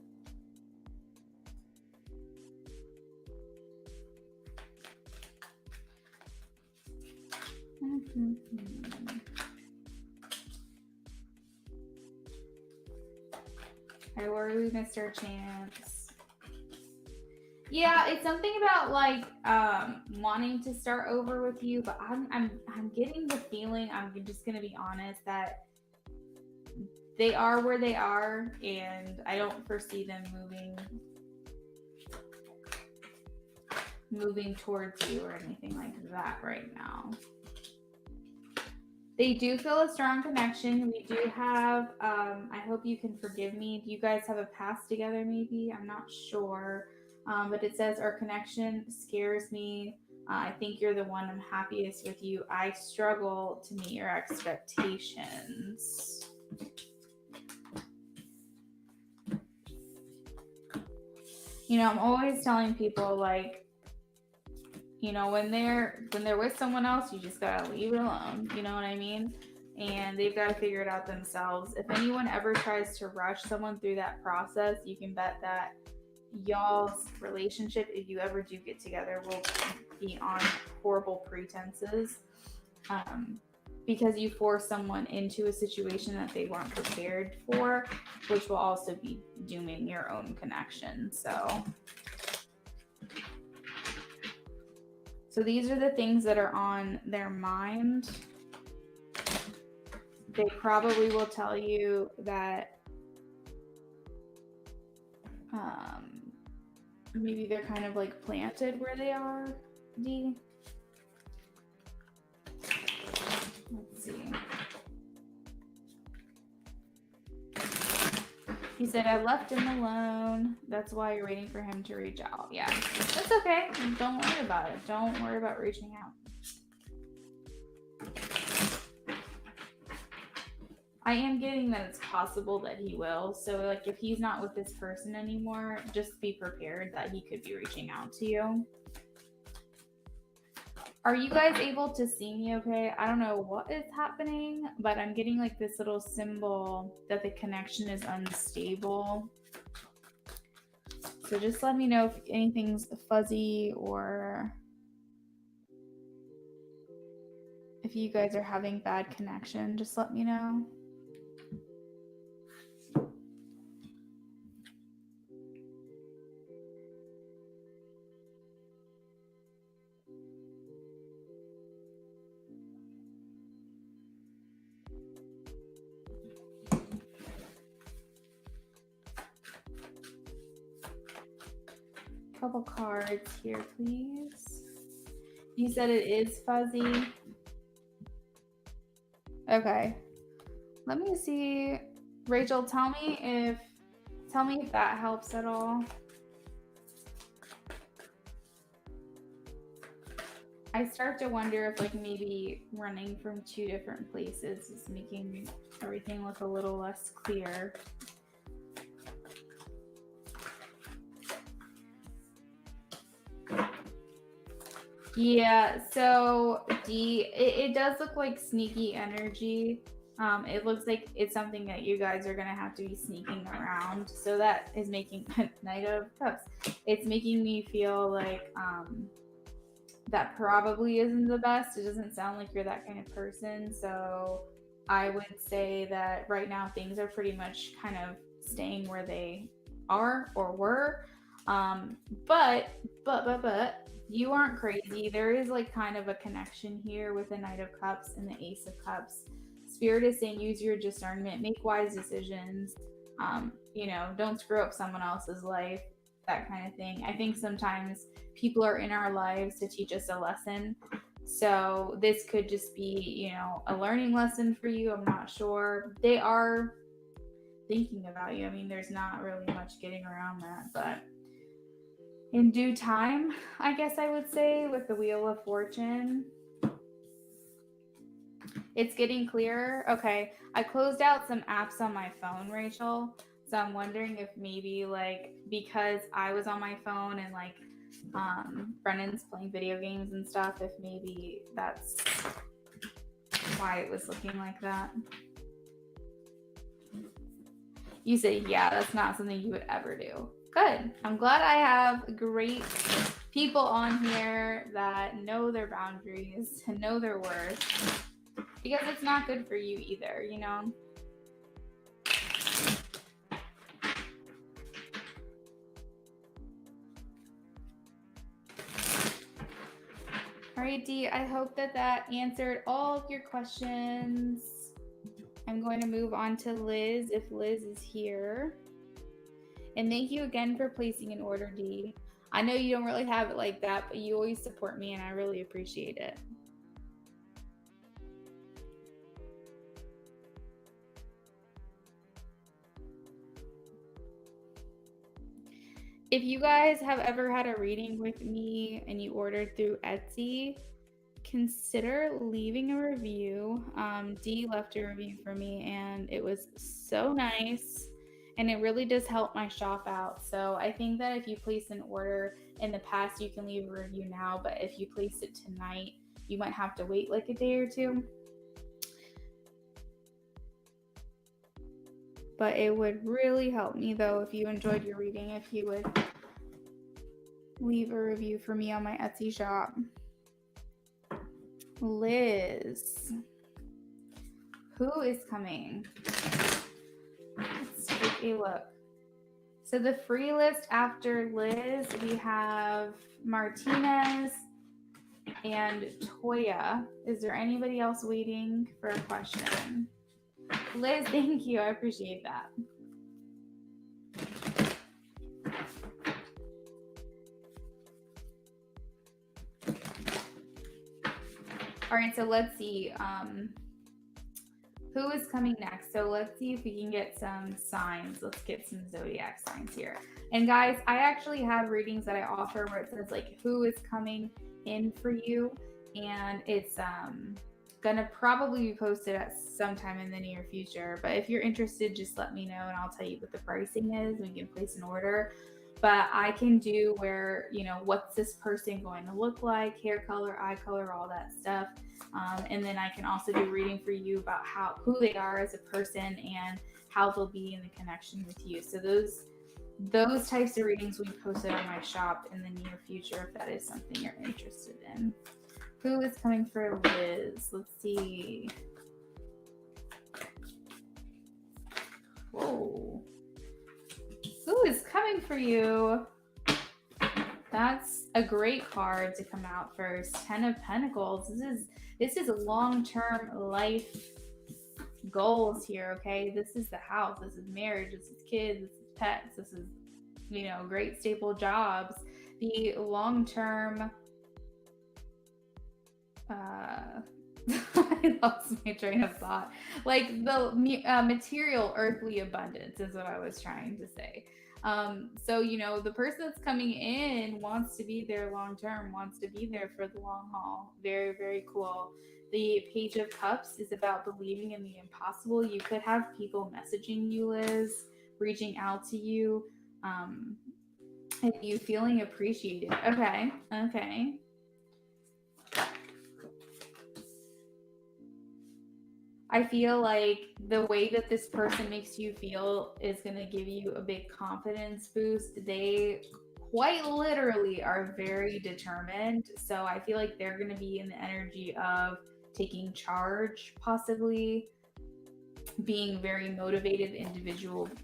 I worry we missed our chance. Yeah, it's something about like wanting to start over with you, but I'm getting the feeling, I'm just gonna be honest, that they are where they are, and I don't foresee them moving towards you or anything like that right now. They do feel a strong connection. We do have, I hope you can forgive me. Do you guys have a past together, maybe? I'm not sure. But it says, our connection scares me. I think you're the one I'm happiest with you. I struggle to meet your expectations. You know, I'm always telling people, like, you know, when they're with someone else, you just gotta leave it alone. You know what I mean? And they've got to figure it out themselves. If anyone ever tries to rush someone through that process, you can bet that y'all's relationship, if you ever do get together, will be on horrible pretenses. Because you force someone into a situation that they weren't prepared for, which will also be dooming your own connection. So these are the things that are on their mind. They probably will tell you that maybe they're kind of like planted where they are, D. Let's see. He said, I left him alone. That's why you're waiting for him to reach out. Yeah, that's okay. Don't worry about it. Don't worry about reaching out. I am getting that it's possible that he will. So, like, if he's not with this person anymore, just be prepared that he could be reaching out to you. Are you guys able to see me okay? I don't know what is happening, but I'm getting like this little symbol that the connection is unstable. So just let me know if anything's fuzzy or if you guys are having bad connection. Just let me know. Couple cards here, please. You said it is fuzzy. Okay. Let me see. Rachel, tell me if that helps at all. I start to wonder if like maybe running from two different places is making everything look a little less clear. Yeah, so D, it does look like sneaky energy. It looks like it's something that you guys are gonna have to be sneaking around. So that is making Knight of Cups. It's making me feel like that probably isn't the best. It doesn't sound like you're that kind of person. So I would say that right now things are pretty much kind of staying where they are or were. But you aren't crazy. There is like kind of a connection here with the Knight of Cups and the Ace of Cups. Spirit is saying use your discernment, make wise decisions. You know, don't screw up someone else's life, that kind of thing. I think sometimes people are in our lives to teach us a lesson. So this could just be, you know, a learning lesson for you. I'm not sure. They are thinking about you. I mean, there's not really much getting around that, but in due time, I guess I would say, with the Wheel of Fortune, it's getting clearer. Okay, I closed out some apps on my phone, Rachel. So I'm wondering if maybe like because I was on my phone and like Brennan's playing video games and stuff, if maybe that's why it was looking like that. You say, yeah, that's not something you would ever do. Good. I'm glad I have great people on here that know their boundaries and know their worth, because it's not good for you either, you know? All right, Dee, I hope that answered all of your questions. I'm going to move on to Liz if Liz is here. And thank you again for placing an order, Dee. I know you don't really have it like that, but you always support me and I really appreciate it. If you guys have ever had a reading with me and you ordered through Etsy, consider leaving a review. Dee left a review for me and it was so nice and it really does help my shop out. So I think that if you place an order in the past, you can leave a review now, but if you place it tonight, you might have to wait like a day or two. But it would really help me though if you enjoyed your reading, if you would leave a review for me on my Etsy shop. Liz, who is coming? Let's take a look. So the free list after Liz, we have Martinez and Toya. Is there anybody else waiting for a question? Liz, thank you. I appreciate that. All right, so let's see. Who is coming next? So let's see if we can get some signs. Let's get some zodiac signs here. And guys, I actually have readings that I offer where it says like who is coming in for you, and it's gonna probably be posted at some time in the near future. But if you're interested, just let me know and I'll tell you what the pricing is. We can place an order. But I can do where, you know, what's this person going to look like, hair color, eye color, all that stuff. And then I can also do reading for you about who they are as a person and how they'll be in the connection with you. So those types of readings we posted on my shop in the near future if that is something you're interested in. Who is coming for Liz? Let's see. Whoa. Who is coming for you? That's a great card to come out first. 10 of Pentacles. This is long-term life goals here, okay? This is the house. This is marriage. This is kids. This is pets. This is, you know, great stable jobs. The long-term I lost my train of thought. Like the material earthly abundance is what I was trying to say. So, you know, the person that's coming in wants to be there long term, wants to be there for the long haul. Very, very cool. The Page of Cups is about believing in the impossible. You could have people messaging you, Liz, reaching out to you, and you feeling appreciated. Okay. I feel like the way that this person makes you feel is going to give you a big confidence boost. They quite literally are very determined. So I feel like they're going to be in the energy of taking charge, possibly being very motivated individuals.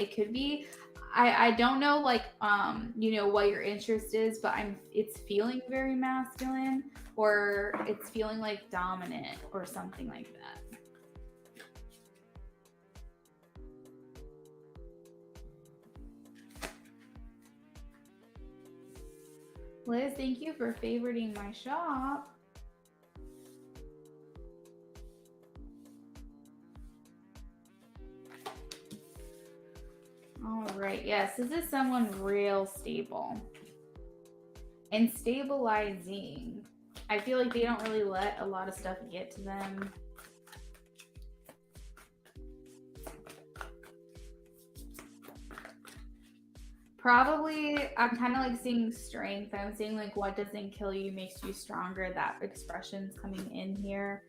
It could be. I don't know, like, you know, what your interest is, but it's feeling very masculine, or it's feeling like dominant or something like that. Liz, thank you for favoriting my shop. All right, yes, this is someone real stable and stabilizing. I feel like they don't really let a lot of stuff get to them. Probably, I'm kind of like seeing strength. I'm seeing like what doesn't kill you makes you stronger. That expression's coming in here.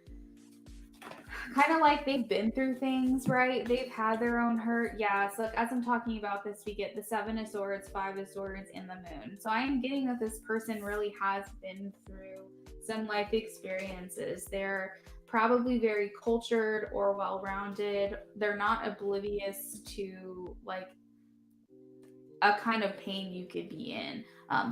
Kind of like they've been through things, right? They've had their own hurt. Yeah, so as I'm talking about this, we get the 7 of Swords, 5 of Swords, and the Moon. So I am getting that this person really has been through some life experiences. They're probably very cultured or well-rounded. They're not oblivious to like a kind of pain you could be in.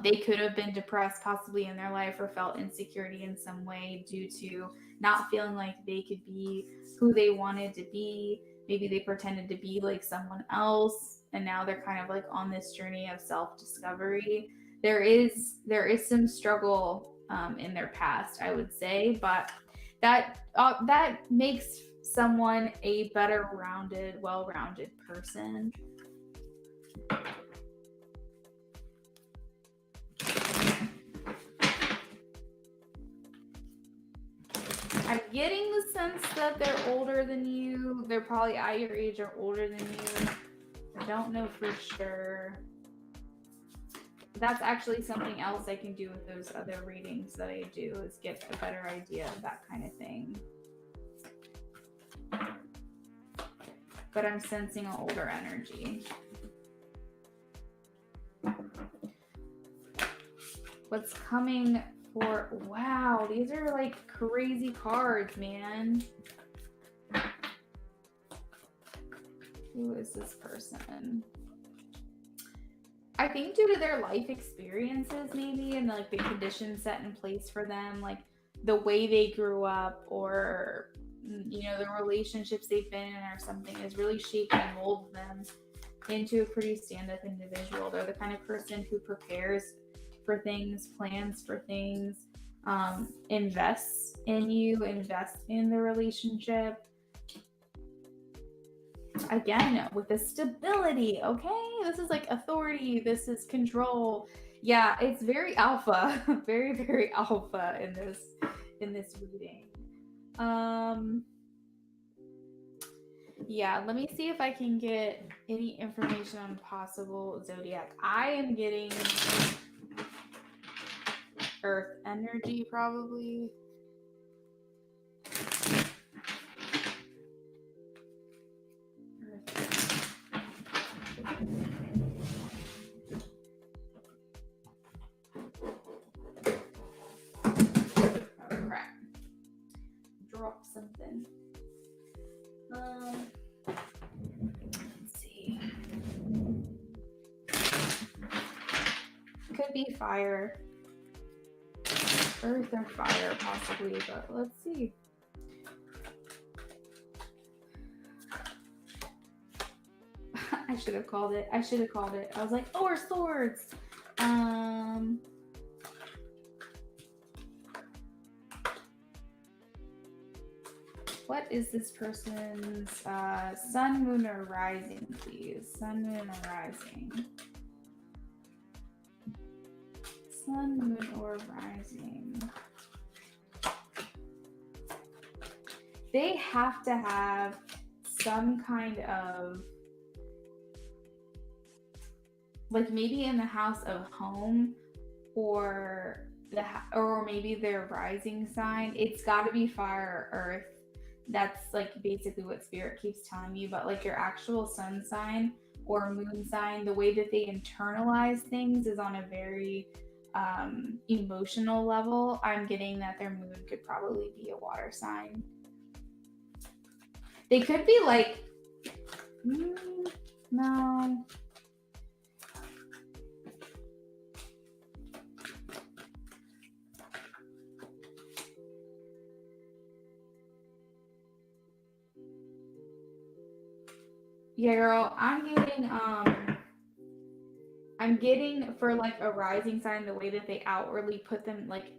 They could have been depressed possibly in their life or felt insecurity in some way due to not feeling like they could be who they wanted to be. Maybe they pretended to be like someone else and now they're kind of like on this journey of self-discovery. There is some struggle in their past, I would say, but that makes someone a better rounded, well-rounded person. I'm getting the sense that they're older than you. They're probably at your age or older than you. I don't know for sure. That's actually something else I can do with those other readings that I do, is get a better idea of that kind of thing. But I'm sensing an older energy. What's coming for... Wow, these are like crazy cards, man. Who is this person? I think due to their life experiences maybe, and like the conditions set in place for them, like the way they grew up, or you know, the relationships they've been in or something, has really shaped and molded them into a pretty stand-up individual. They're the kind of person who prepares for things, plans for things, invests in you, invests in the relationship. Again, with the stability, okay? This is like authority, this is control. Yeah, it's very alpha, very, very alpha in this reading. Yeah, let me see if I can get any information on possible zodiac. I am getting Earth energy, probably. Drop something. Let's see. Could be fire. Earth or fire, possibly, but let's see. I should have called it. I was like, or swords. What is this person's sun, moon, or rising, please? Sun, moon, or rising? Sun, moon, or rising? They have to have some kind of, like maybe in the house of home, or maybe their rising sign. It's got to be fire or earth. That's like basically what spirit keeps telling me. But like your actual sun sign or moon sign, the way that they internalize things is on a very emotional level. I'm getting that their moon could probably be a water sign. They could be like, no. Yeah, girl, I'm getting for like a rising sign, the way that they outwardly put them, like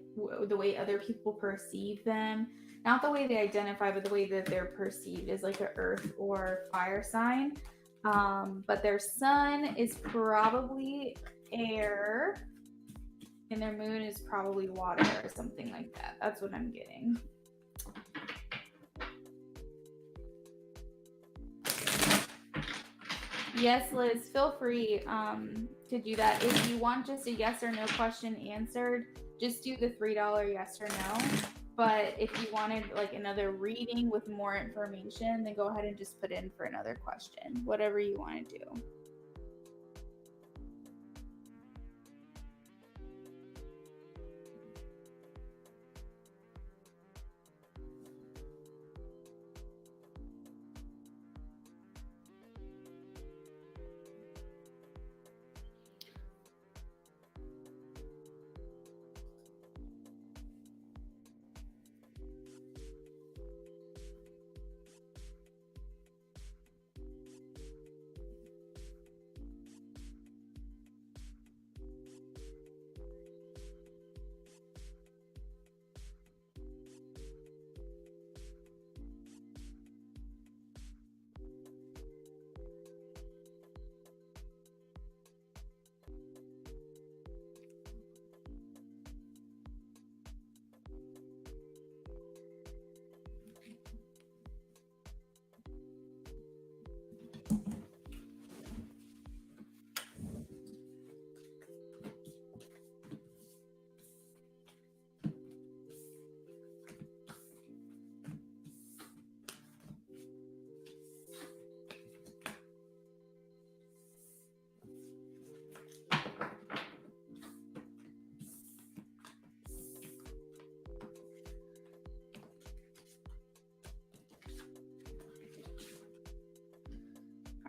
the way other people perceive them, not the way they identify, but the way that they're perceived, is like an earth or fire sign. But their sun is probably air and their moon is probably water or something like that. That's what I'm getting. Yes, Liz, feel free to do that. If you want just a yes or no question answered, just do the $3 yes or no. But if you wanted like another reading with more information, then go ahead and just put in for another question, whatever you want to do.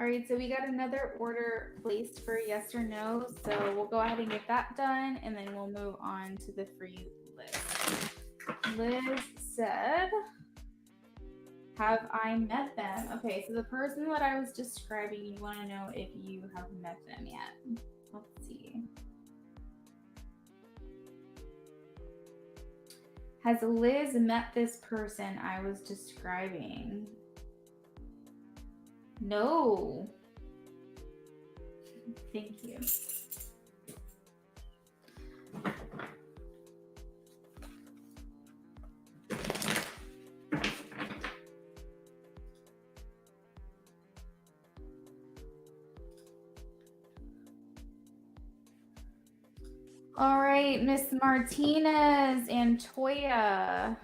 All right, so we got another order placed for yes or no. So we'll go ahead and get that done, and then we'll move on to the free list. Liz said, have I met them? Okay, so the person that I was describing, you want to know if you have met them yet. Let's see. Has Liz met this person I was describing? No. Thank you. All right, Miss Martinez and Toya.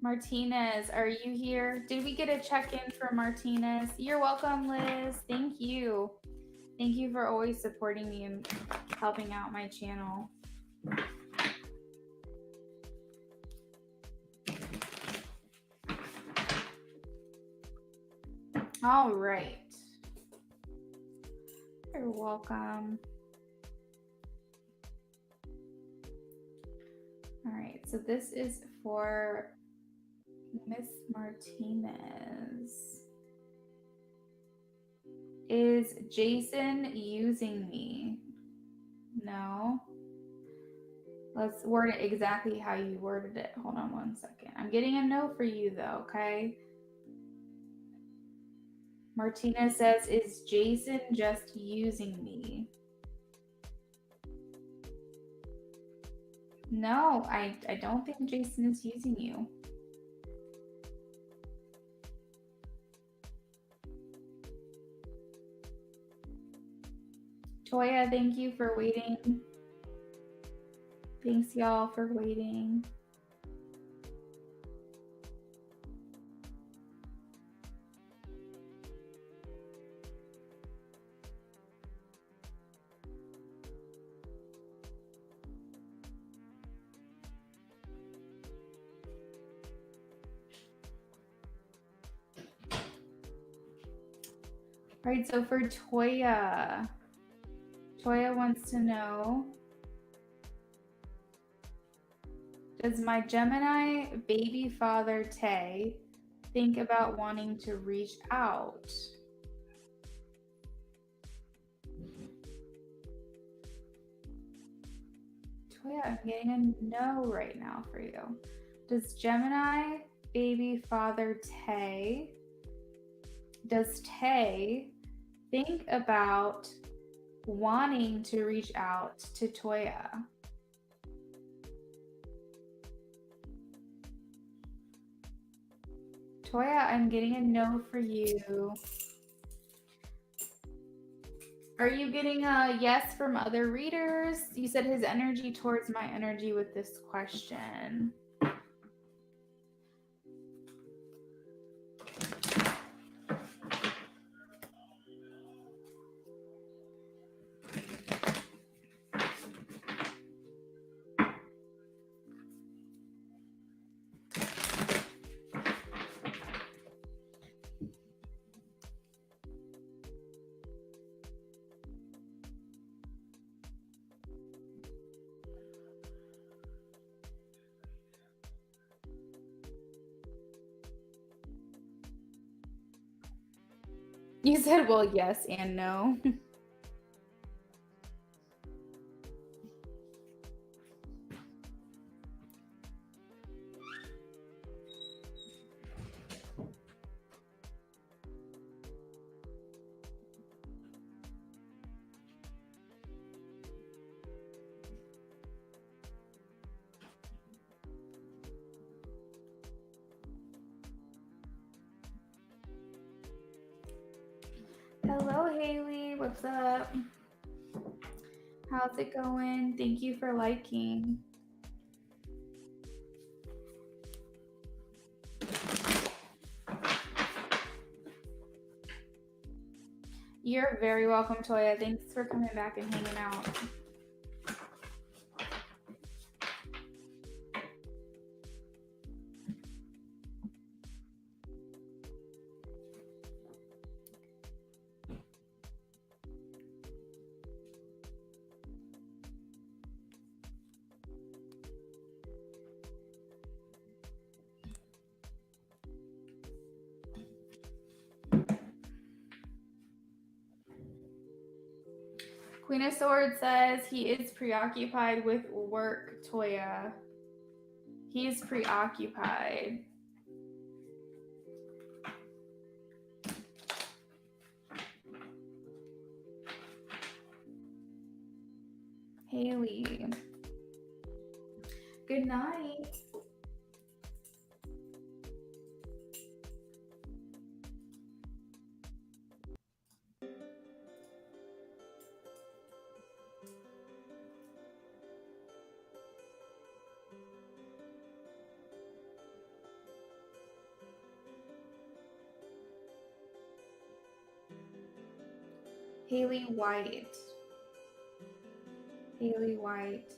Martinez, are you here? Did we get a check-in for Martinez? You're welcome, Liz. Thank you. Thank you for always supporting me and helping out my channel. All right. You're welcome. All right, so this is for Miss Martinez. Is Jason using me? No. Let's word it exactly how you worded it. Hold on one second. I'm getting a no for you though, okay? Martinez says, is Jason just using me? No, I don't think Jason is using you. Toya, thank you for waiting. Thanks y'all for waiting. All right, so for Toya wants to know, does my Gemini baby father, Tay, think about wanting to reach out? Toya, I'm getting a no right now for you. Does Gemini baby father, Tay, does Tay think about wanting to reach out to Toya? Toya, I'm getting a no for you. Are you getting a yes from other readers? You said his energy towards my energy with this question. You said, well, yes and no. Hello, Haley. What's up? How's it going? Thank you for liking. You're very welcome, Toya. Thanks for coming back and hanging out. Queen of Swords says he is preoccupied with work, Toya. He is preoccupied. Haley. Good night. Haley White. Haley White.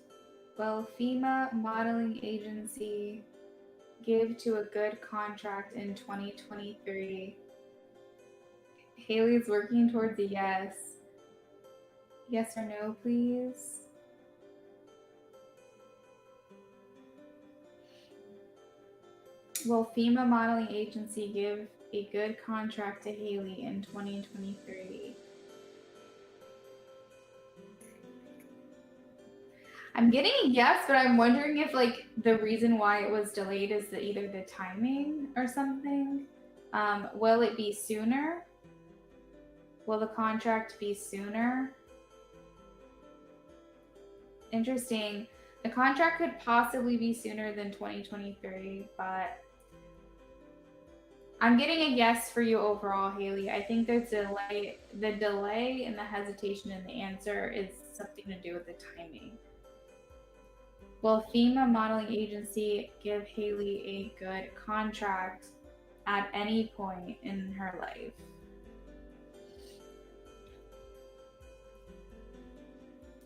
Will FEMA modeling agency give to a good contract in 2023? Haley's working towards a yes. Yes or no, please? Will FEMA modeling agency give a good contract to Haley in 2023? I'm getting a yes, but I'm wondering if like the reason why it was delayed is either the timing or something. Will it be sooner? Will the contract be sooner? Interesting. The contract could possibly be sooner than 2023, but I'm getting a yes for you overall, Haley. I think the delay and the hesitation in the answer is something to do with the timing. Will FEMA modeling agency give Haley a good contract at any point in her life?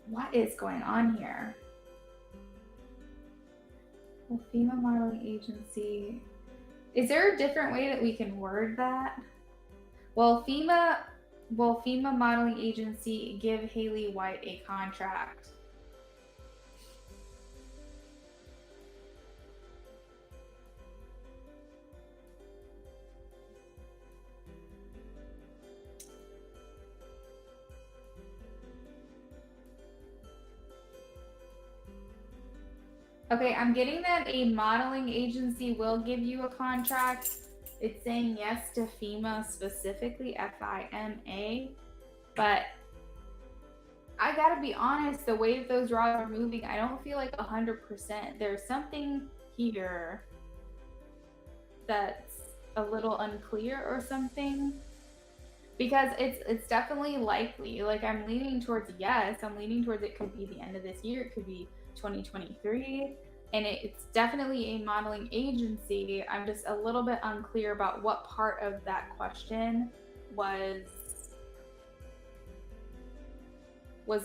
What is going on here? Will FEMA modeling agency... Is there a different way that we can word that? Will FEMA modeling agency give Haley White a contract? Okay, I'm getting that a modeling agency will give you a contract. It's saying yes to FEMA specifically, FIMA. But I gotta be honest, the way that those rods are moving, I don't feel like 100%. There's something here that's a little unclear or something. Because it's definitely likely. Like I'm leaning towards yes. I'm leaning towards it could be the end of this year. It could be 2023, and it's definitely a modeling agency. I'm just a little bit unclear about what part of that question was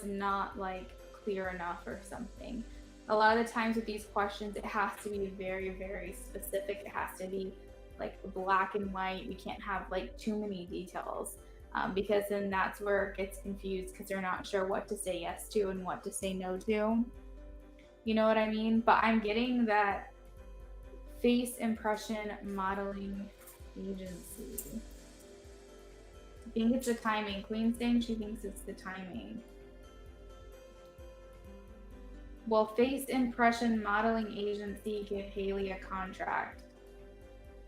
not like clear enough or something. A lot of the times with these questions, it has to be very, very specific. It has to be like black and white. We can't have like too many details because then that's where it gets confused because they're not sure what to say yes to and what to say no to. You know what I mean? But I'm getting that face impression modeling agency. I think it's the timing. Queen's saying she thinks it's the timing. Will face impression modeling agency give Haley a contract?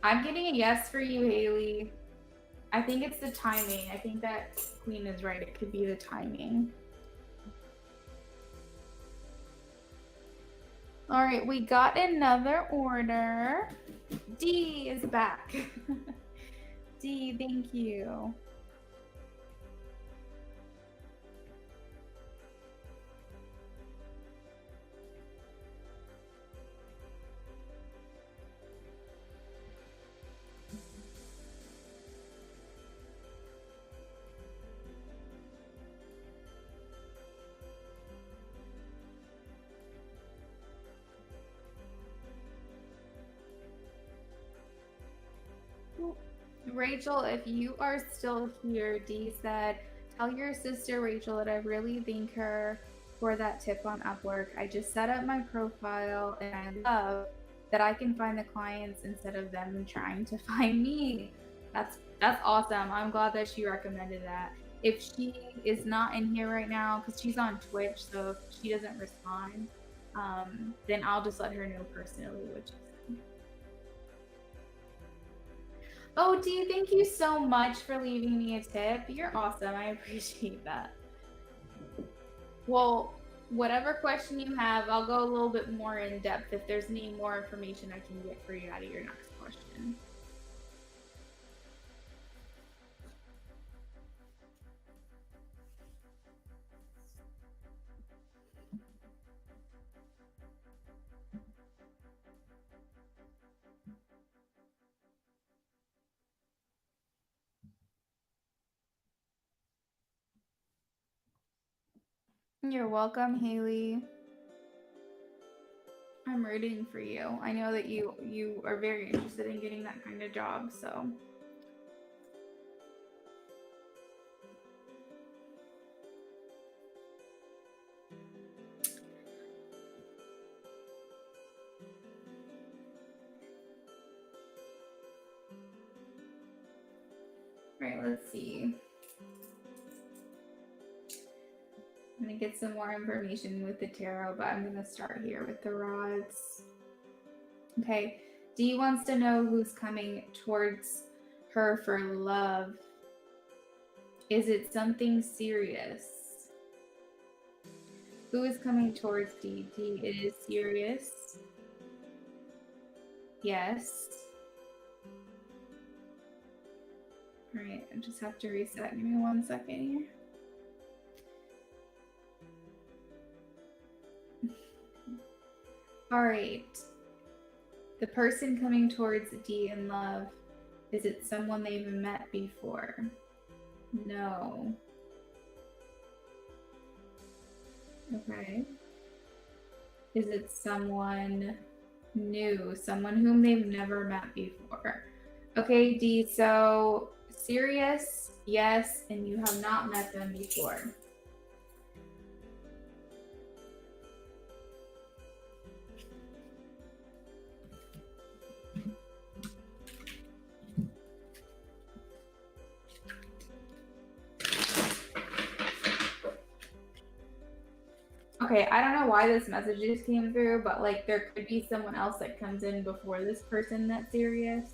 I'm getting a yes for you, Haley. I think it's the timing. I think that Queen is right. It could be the timing. All right, we got another order. D is back. D, thank you. Rachel, if you are still here, D said, tell your sister Rachel that I really thank her for that tip on Upwork. I just set up my profile and I love that I can find the clients instead of them trying to find me. That's awesome. I'm glad that she recommended that. If she is not in here right now, because she's on Twitch, so if she doesn't respond, then I'll just let her know personally what she said. Oh, Dee, thank you so much for leaving me a tip. You're awesome. I appreciate that. Well, whatever question you have, I'll go a little bit more in depth if there's any more information I can get for you out of your next question. You're welcome, Haley. I'm rooting for you. I know that you are very interested in getting that kind of job, so. Right, let's see. I'm gonna get some more information with the tarot, but I'm gonna start here with the rods. Okay, Dee wants to know who's coming towards her for love. Is it something serious? Who is coming towards Dee? Dee, it is serious. Yes. All right, I just have to reset. Give me 1 second here. All right. The person coming towards Dee in love, is it someone they've met before? No. Okay. Is it someone new? Someone whom they've never met before? Okay, Dee, so serious, yes, and you have not met them before. Okay, I don't know why this message just came through, but like there could be someone else that comes in before this person that's serious.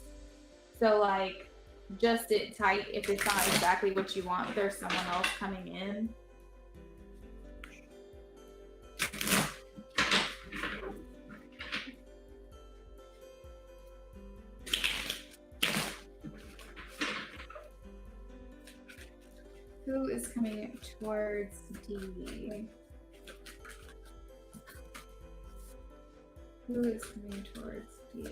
So like just sit tight if it's not exactly what you want, there's someone else coming in. Who is coming towards Dee? Who is coming towards Dee?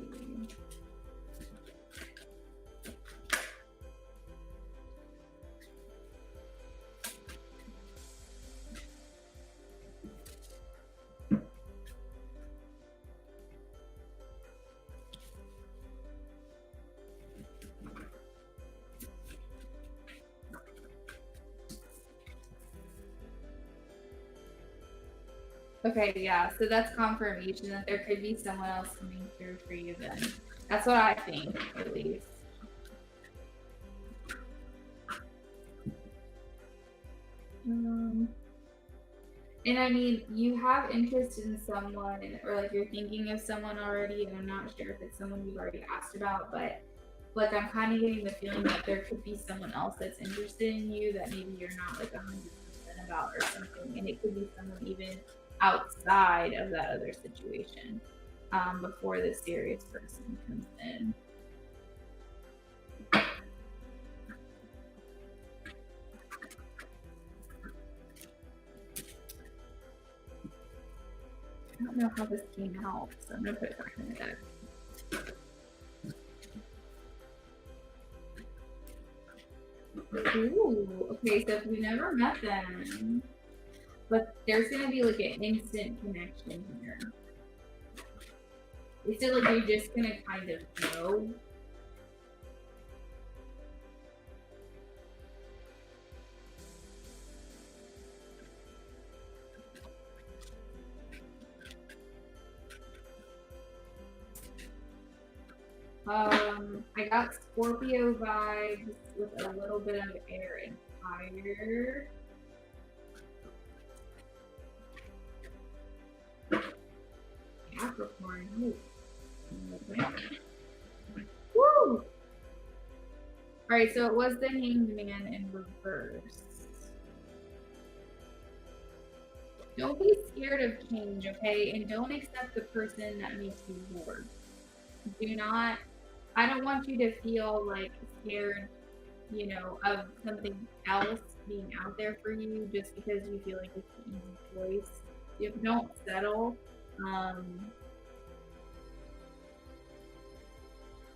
Okay, yeah, so that's confirmation that there could be someone else coming through for you then. That's what I think, at least. And I mean, you have interest in someone, or like you're thinking of someone already, and I'm not sure if it's someone you've already asked about, but like I'm kind of getting the feeling that there could be someone else that's interested in you that maybe you're not like 100% about or something, and it could be someone even outside of that other situation before the serious person comes in. I don't know how this came out, so I'm gonna put it back in the deck. Ooh, okay, so if we never met them, but there's gonna be like an instant connection here. Is it like you're just gonna kind of know? I got Scorpio vibes with a little bit of air in fire. Capricorn. Ooh. Okay. Woo! Alright, so it was the Hanged Man in reverse. Don't be scared of change, okay? And don't accept the person that makes you bored. Do not, I don't want you to feel like scared, you know, of something else being out there for you just because you feel like it's an easy choice. Don't settle.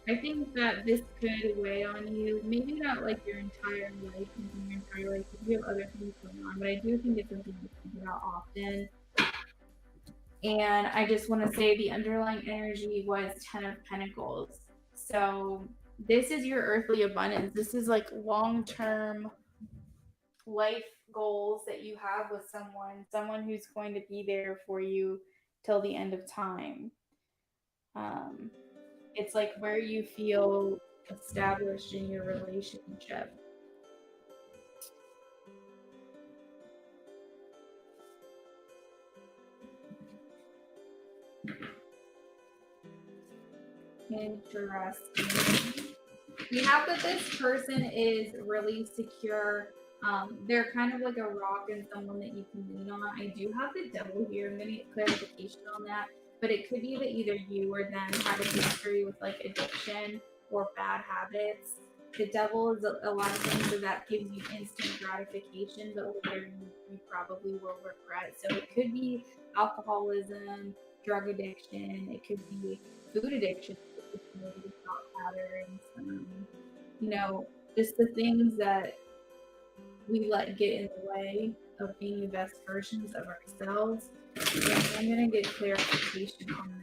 I think that this could weigh on you. Maybe not like your entire life, because you have other things going on, but I do think it's something you think about often. And I just want to say the underlying energy was 10 of Pentacles. So this is your earthly abundance. This is like long-term life goals that you have with someone who's going to be there for you till the end of time. It's like where you feel established in your relationship. Interesting. We have that this person is really secure. They're kind of like a rock and someone that you can lean on. I do have the devil here. I'm going to get clarification on that. But it could be that either you or them have a history with like addiction or bad habits. The devil is a lot of things, so that gives you instant gratification, but later you probably will regret. So it could be alcoholism, drug addiction. It could be food addiction. It could be thought patterns. You know, just the things that we let get in the way of being the best versions of ourselves. And I'm going to get clarification on that.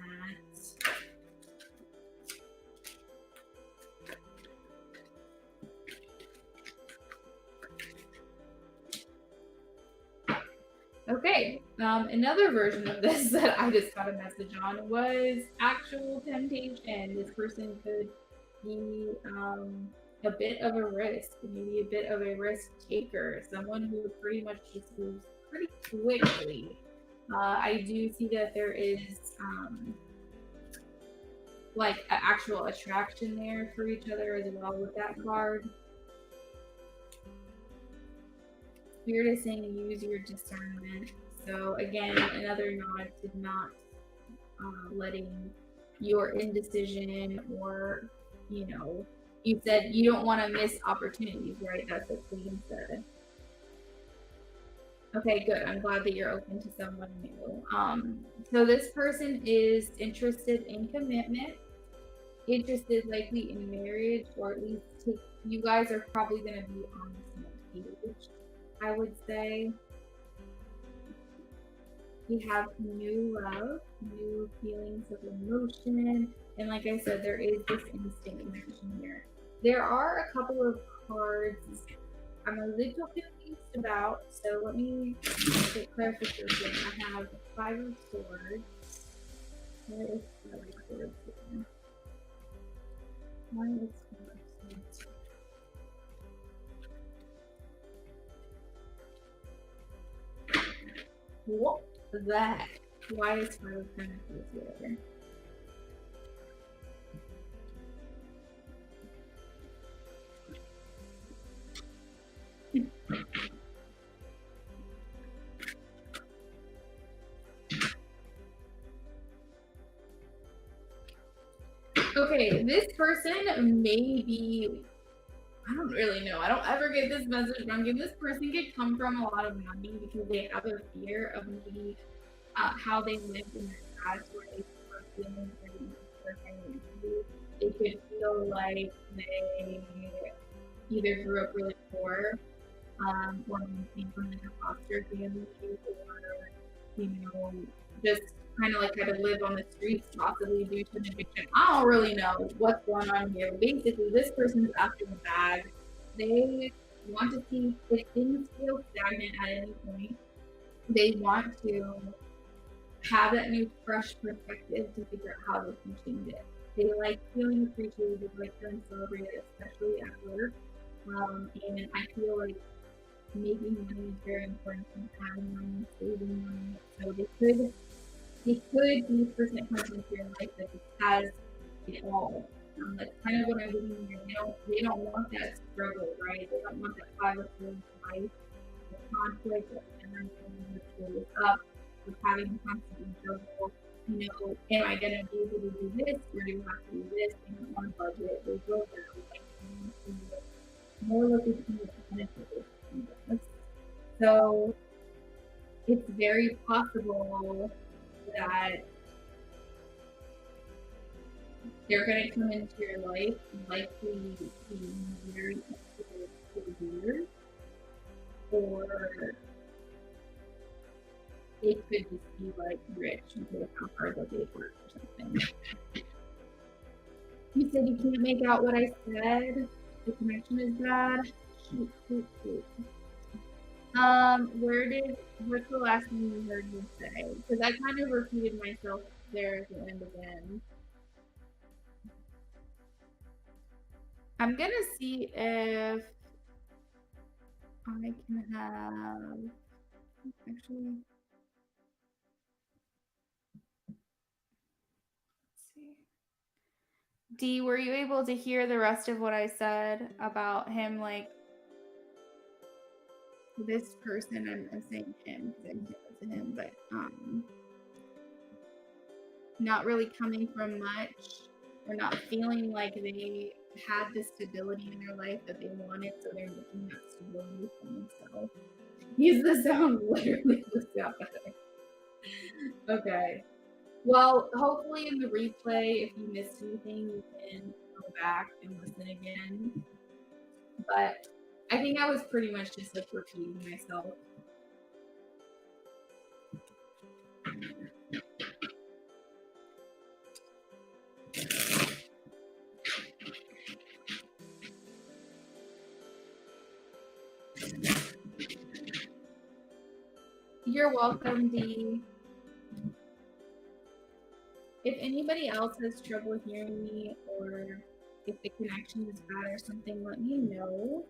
Okay, another version of this that I just got a message on was actual temptation. This person could be a bit of a risk, maybe a bit of a risk taker, someone who pretty much just moves pretty quickly. I do see that there is like an actual attraction there for each other as well with that card. Spirit is saying use your discernment. So again, another nod to not letting your indecision or, you know, you said you don't want to miss opportunities, right? That's what Queen said. Okay, good. I'm glad that you're open to someone new. So this person is interested in commitment, interested likely in marriage, or at least you guys are probably going to be on the same page, I would say. We have new love, new feelings of emotion, and like I said, there is this instinct connection here. There are a couple of cards I'm a little confused about, so let me get clarification. I have 5 of Swords. Where is 5 of Swords here? Why is 5 of Swords? What the heck? Why is 5 of Pentacles here? Okay, this person may be, I don't really know. I don't ever get this message wrong. This person could come from a lot of money because they have a fear of maybe how they lived in their past, where they were feeling very. They could feel like they either grew up really poor, or came from like a foster family, or just kind of like had to live on the streets, possibly due to an addiction. I don't really know what's going on here. Basically, this person's after the bag. They want to see if things feel stagnant at any point. They want to have that new fresh perspective to figure out how they can change it. They like feeling appreciated, like feeling celebrated, especially at work. And I feel like making money is very important and having money, saving money. So they could be a person that comes into your life that just has it all. That's kind of what I'm getting here. They don't want that struggle, right? They don't want that 5 or 4 life, the conflict of everything which goes up, with having to constantly juggle. Am I gonna be able to do this or do I have to do this? They don't want to budget. They go there like more looking at the benefit. So it's very possible that they're going to come into your life likely be very severe, or they could just be like rich and pay how hard that they work or something. You said you can't make out what I said. The connection is bad. Shoot. What's the last thing you heard me say? Because I kind of repeated myself there at the end again. I'm gonna see if I can have actually. Let's see. D, were you able to hear the rest of what I said about him? Like this person, I'm saying him because I'm to him, but not really coming from much, or not feeling like they had the stability in their life that they wanted, so they're looking at stability for themselves. Use the sound literally the sound. Okay. Well, hopefully in the replay, if you missed anything, you can go back and listen again. But I think I was pretty much just like repeating myself. You're welcome, Dee. If anybody else has trouble hearing me, or if the connection is bad or something, let me know.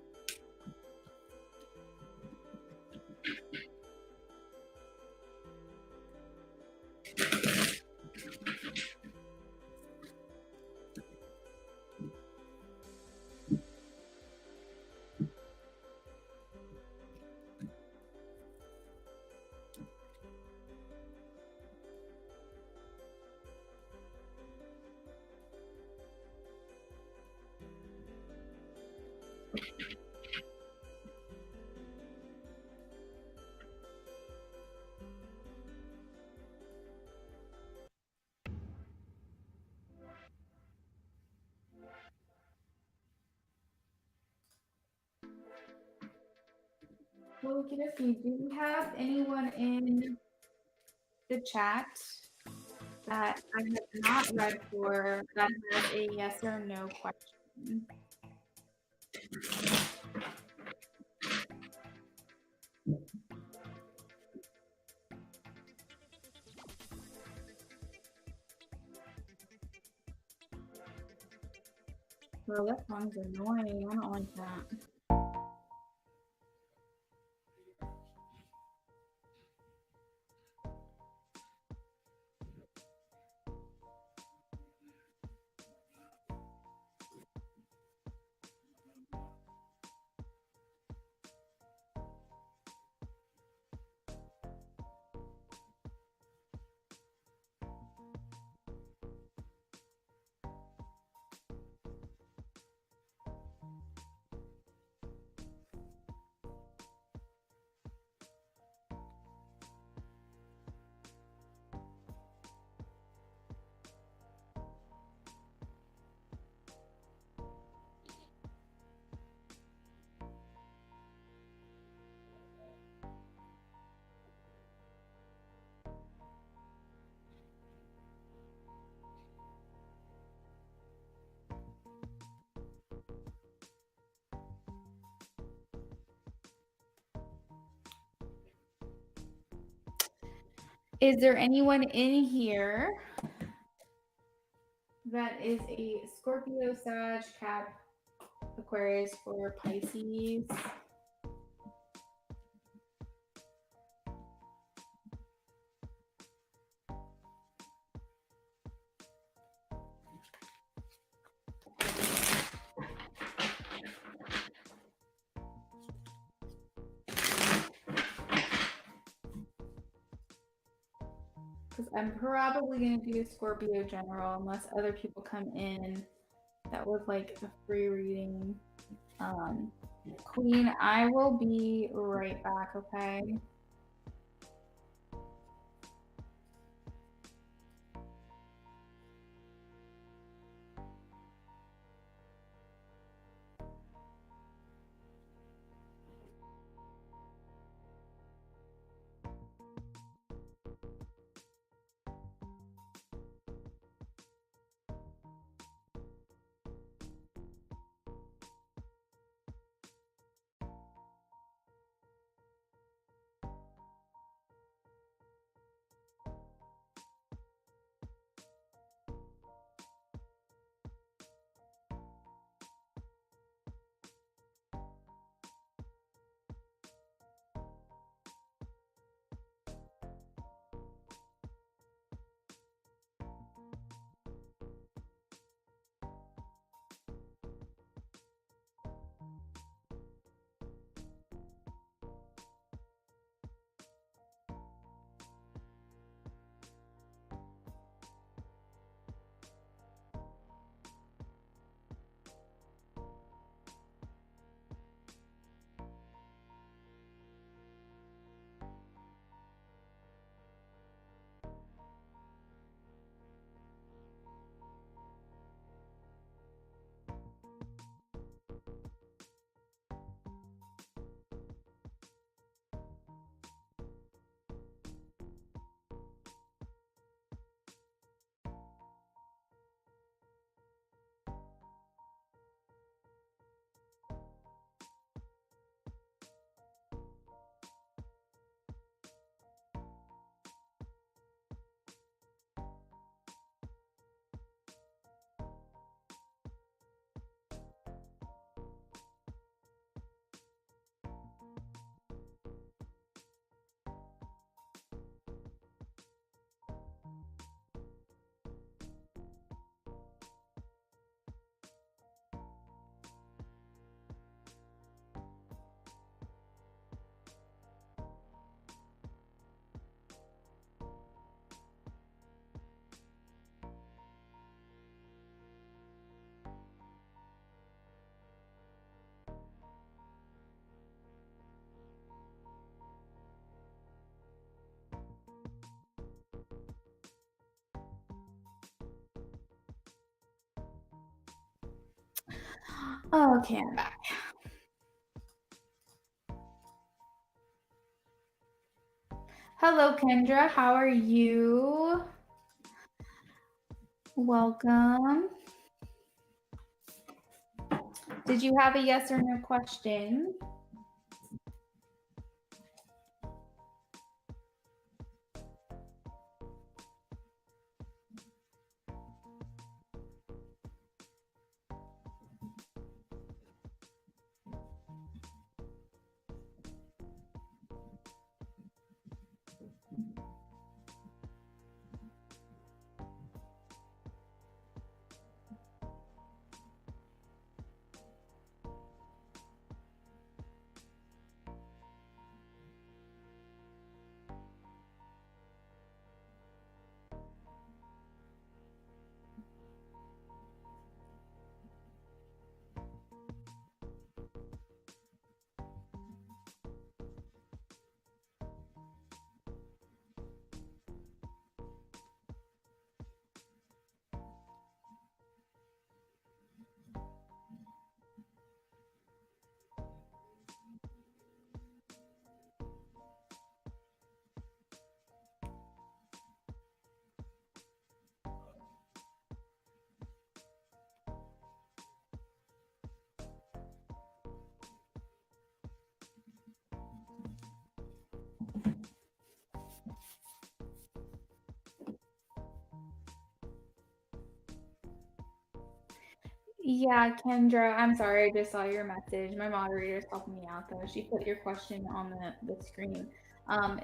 Well, do we have anyone in the chat that I have not read for that has a yes or no question? Well, that song's annoying. I don't like that. Is there anyone in here that is a Scorpio, Sag, Cap, Aquarius, or Pisces? because I'm probably going to do a Scorpio general unless other people come in that would like a free reading. Queen, I will be right back, okay? Okay, I'm back. Hello, Kendra. How are you? Welcome. Did you have a yes or no question? Yeah, Kendra, I'm sorry, I just saw your message. My moderator's helping me out though. She put your question on the screen. Um,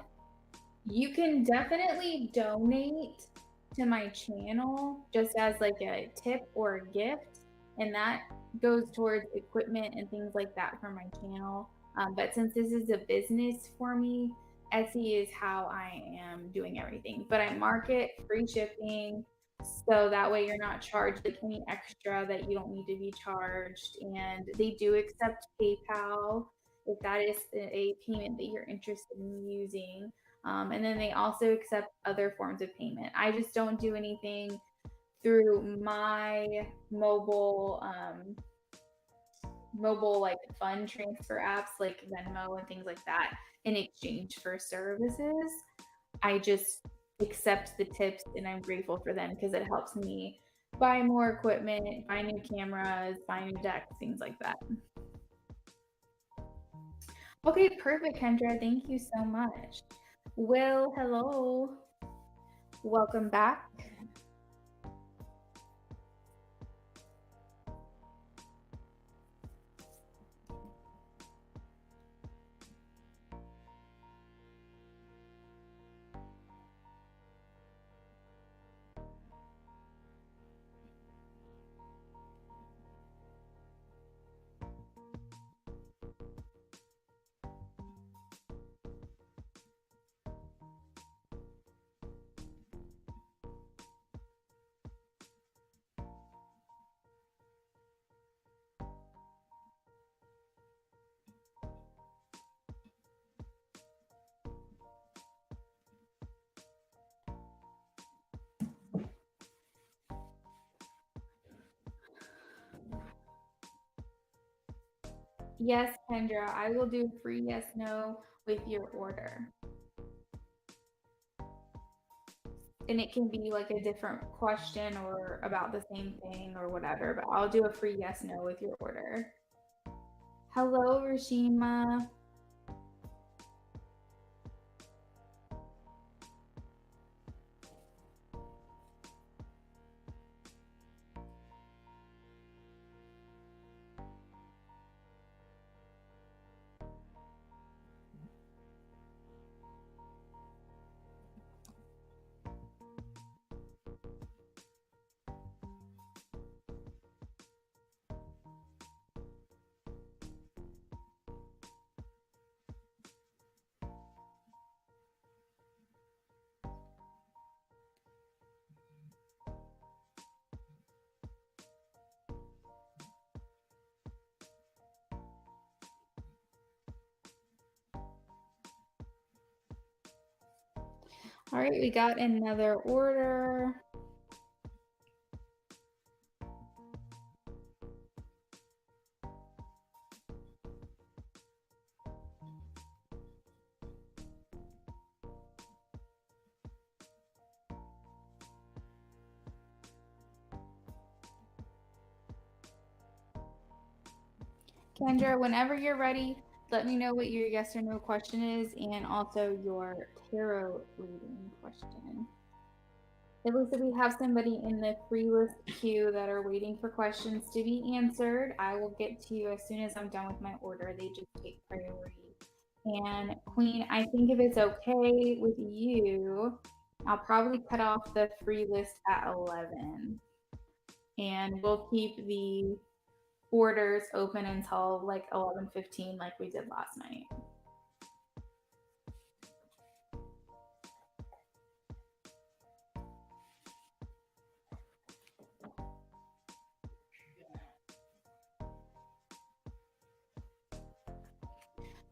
you can definitely donate to my channel just as like a tip or a gift, and that goes towards equipment and things like that for my channel. But since this is a business for me, Etsy is how I am doing everything. But I market free shipping, so that way you're not charged like any extra that you don't need to be charged. And they do accept PayPal if that is a payment that you're interested in using. And then they also accept other forms of payment. I just don't do anything through my mobile like fund transfer apps like Venmo and things like that in exchange for services. I just accept the tips and I'm grateful for them because it helps me buy more equipment, buy new cameras, buy new decks, things like that. Okay, perfect, Kendra. Thank you so much. Will, hello. Welcome back. Yes, Kendra, I will do free yes no with your order. And it can be like a different question or about the same thing or whatever, but I'll do a free yes no with your order. Hello, Rashima. All right, we got another order. Kendra, whenever you're ready, let me know what your yes or no question is and also your tarot reading question. It looks like we have somebody in the free list queue that are waiting for questions to be answered. I will get to you as soon as I'm done with my order. They just take priority. And Queen, I think if it's okay with you, I'll probably cut off the free list at 11. And we'll keep the orders open until like 11:15 like we did last night.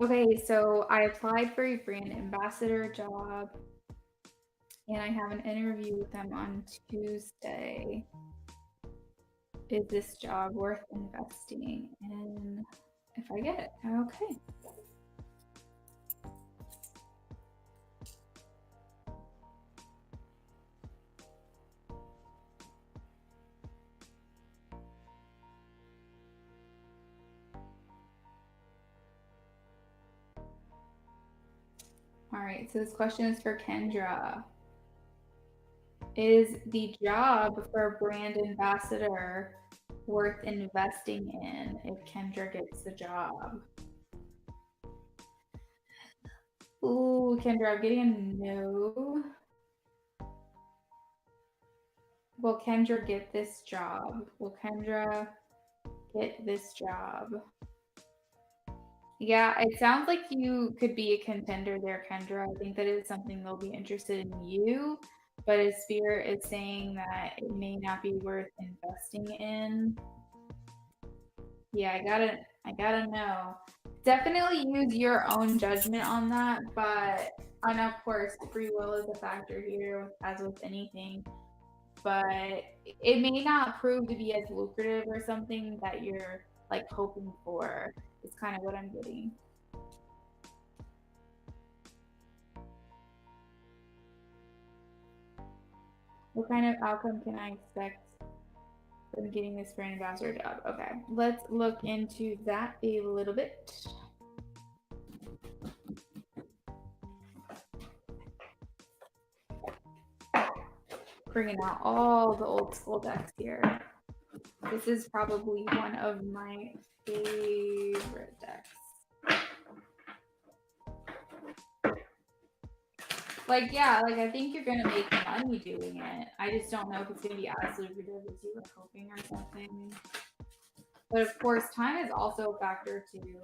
Okay, so I applied for a brand ambassador job and I have an interview with them on Tuesday. Is this job worth investing in if I get it? Okay. All right, so this question is for Kendra. Is the job for brand ambassador worth investing in if Kendra gets the job? Ooh, Kendra, I'm getting a no. Will Kendra get this job? Will Kendra get this job? Yeah, it sounds like you could be a contender there, Kendra. I think that is something they'll be interested in you, but his spirit is saying that it may not be worth investing in. Yeah, I gotta know. Definitely use your own judgment on that, but and of course free will is a factor here as with anything, but it may not prove to be as lucrative or something that you're like hoping for. Is kind of what I'm getting. What kind of outcome can I expect from getting this brand ambassador job? Okay, let's look into that a little bit. Bringing out all the old school decks here. This is probably one of my favorite decks. Like, yeah, like I think you're gonna make money doing it. I just don't know if it's gonna be as lucrative as you were hoping or something. But of course, time is also a factor too.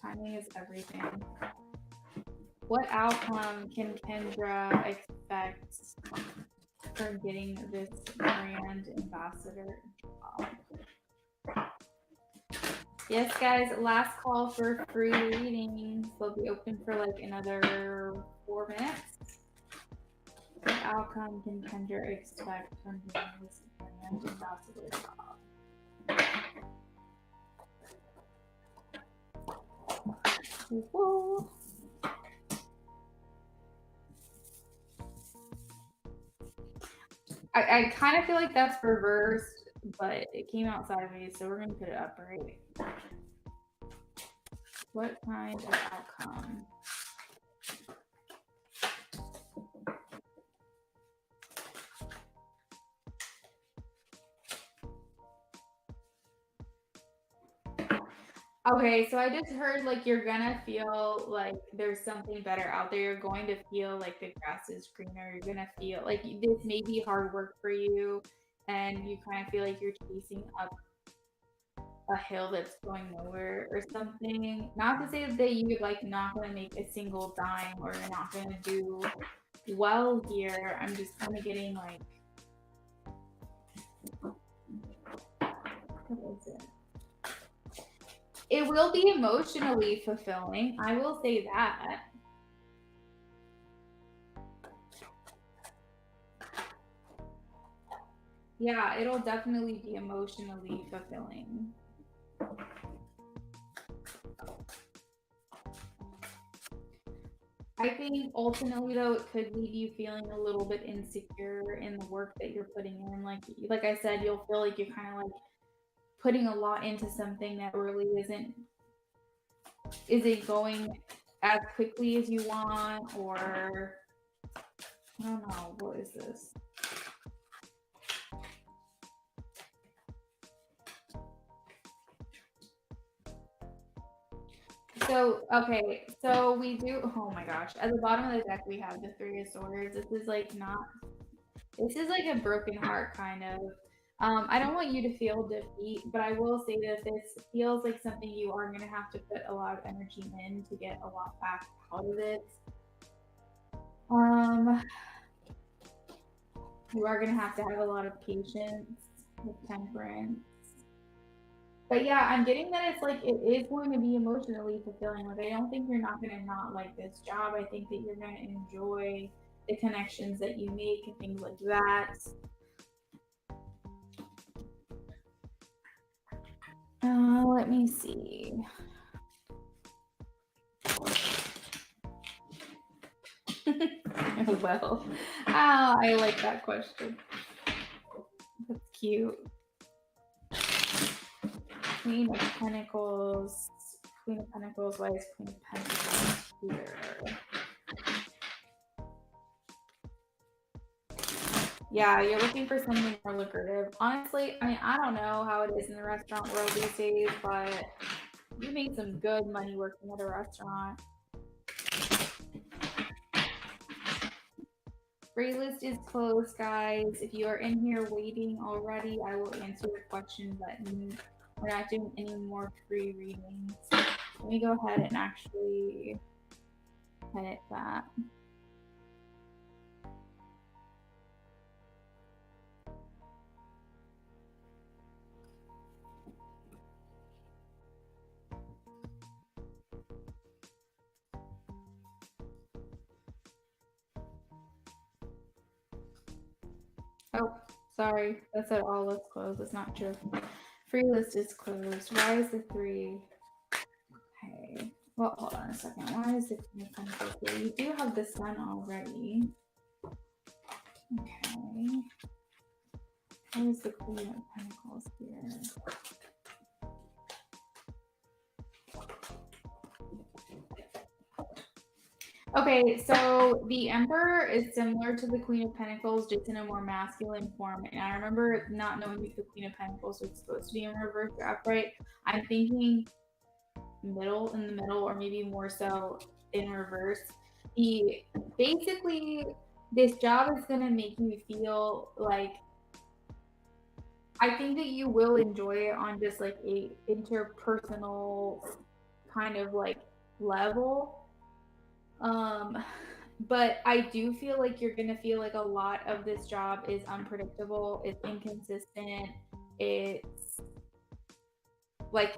Timing is everything. What outcome can Kendra expect from getting this brand ambassador job? Yes, guys, last call for free readings. They'll be open for like another 4 minutes. What outcome can Kendra expect from getting this brand ambassador job? Whoa. I kind of feel like that's reversed, but it came out sideways, so we're gonna put it upright. What kind of outcome? Okay, so I just heard like you're gonna feel like there's something better out there. You're going to feel like the grass is greener. You're gonna feel like this may be hard work for you, and you kind of feel like you're chasing up a hill that's going nowhere or something. Not to say that you're like not gonna make a single dime or you're not gonna do well here. I'm just kind of getting like, what is it? It will be emotionally fulfilling. I will say that. Yeah, it'll definitely be emotionally fulfilling. I think ultimately though it could leave you feeling a little bit insecure in the work that you're putting in. Like I said, you'll feel like you're kind of like putting a lot into something that really isn't going as quickly as you want, or I don't know, what is this? So okay, so we do. Oh my gosh! At the bottom of the deck, we have the Three of Swords. This is like not. This is like a broken heart kind of. I don't want you to feel defeat, but I will say that this feels like something you are going to have to put a lot of energy in to get a lot back out of it. Um, you are going to have a lot of patience with Temperance. But yeah, I'm getting that it's like it is going to be emotionally fulfilling. Like I don't think you're not gonna not like this job. I think that you're gonna enjoy the connections that you make and things like that. Let me see. Well, I like that question. That's cute. Queen of Pentacles. Queen of Pentacles. Why is Queen of Pentacles here? Yeah, you're looking for something more lucrative. Honestly, I mean, I don't know how it is in the restaurant world these days, but you make some good money working at a restaurant. Free list is closed, guys. If you are in here waiting already, I will answer your questions We're not doing any more free readings. Let me go ahead and actually edit that. Oh, sorry. That said all lists closed. That's not true. Free list is closed. Why is the 3? Okay. Well, hold on a second. Why is the Queen of Pentacles here? You do have the Sun already. Okay. Why is the Queen of Pentacles here? Okay, so the Emperor is similar to the Queen of Pentacles, just in a more masculine form. And I remember not knowing if the Queen of Pentacles was supposed to be in reverse or upright. I'm thinking in the middle, or maybe more so in reverse. Basically, this job is gonna make you feel like, I think that you will enjoy it on just like a interpersonal kind of like level. But I do feel like you're gonna feel like a lot of this job is unpredictable, it's inconsistent, it's like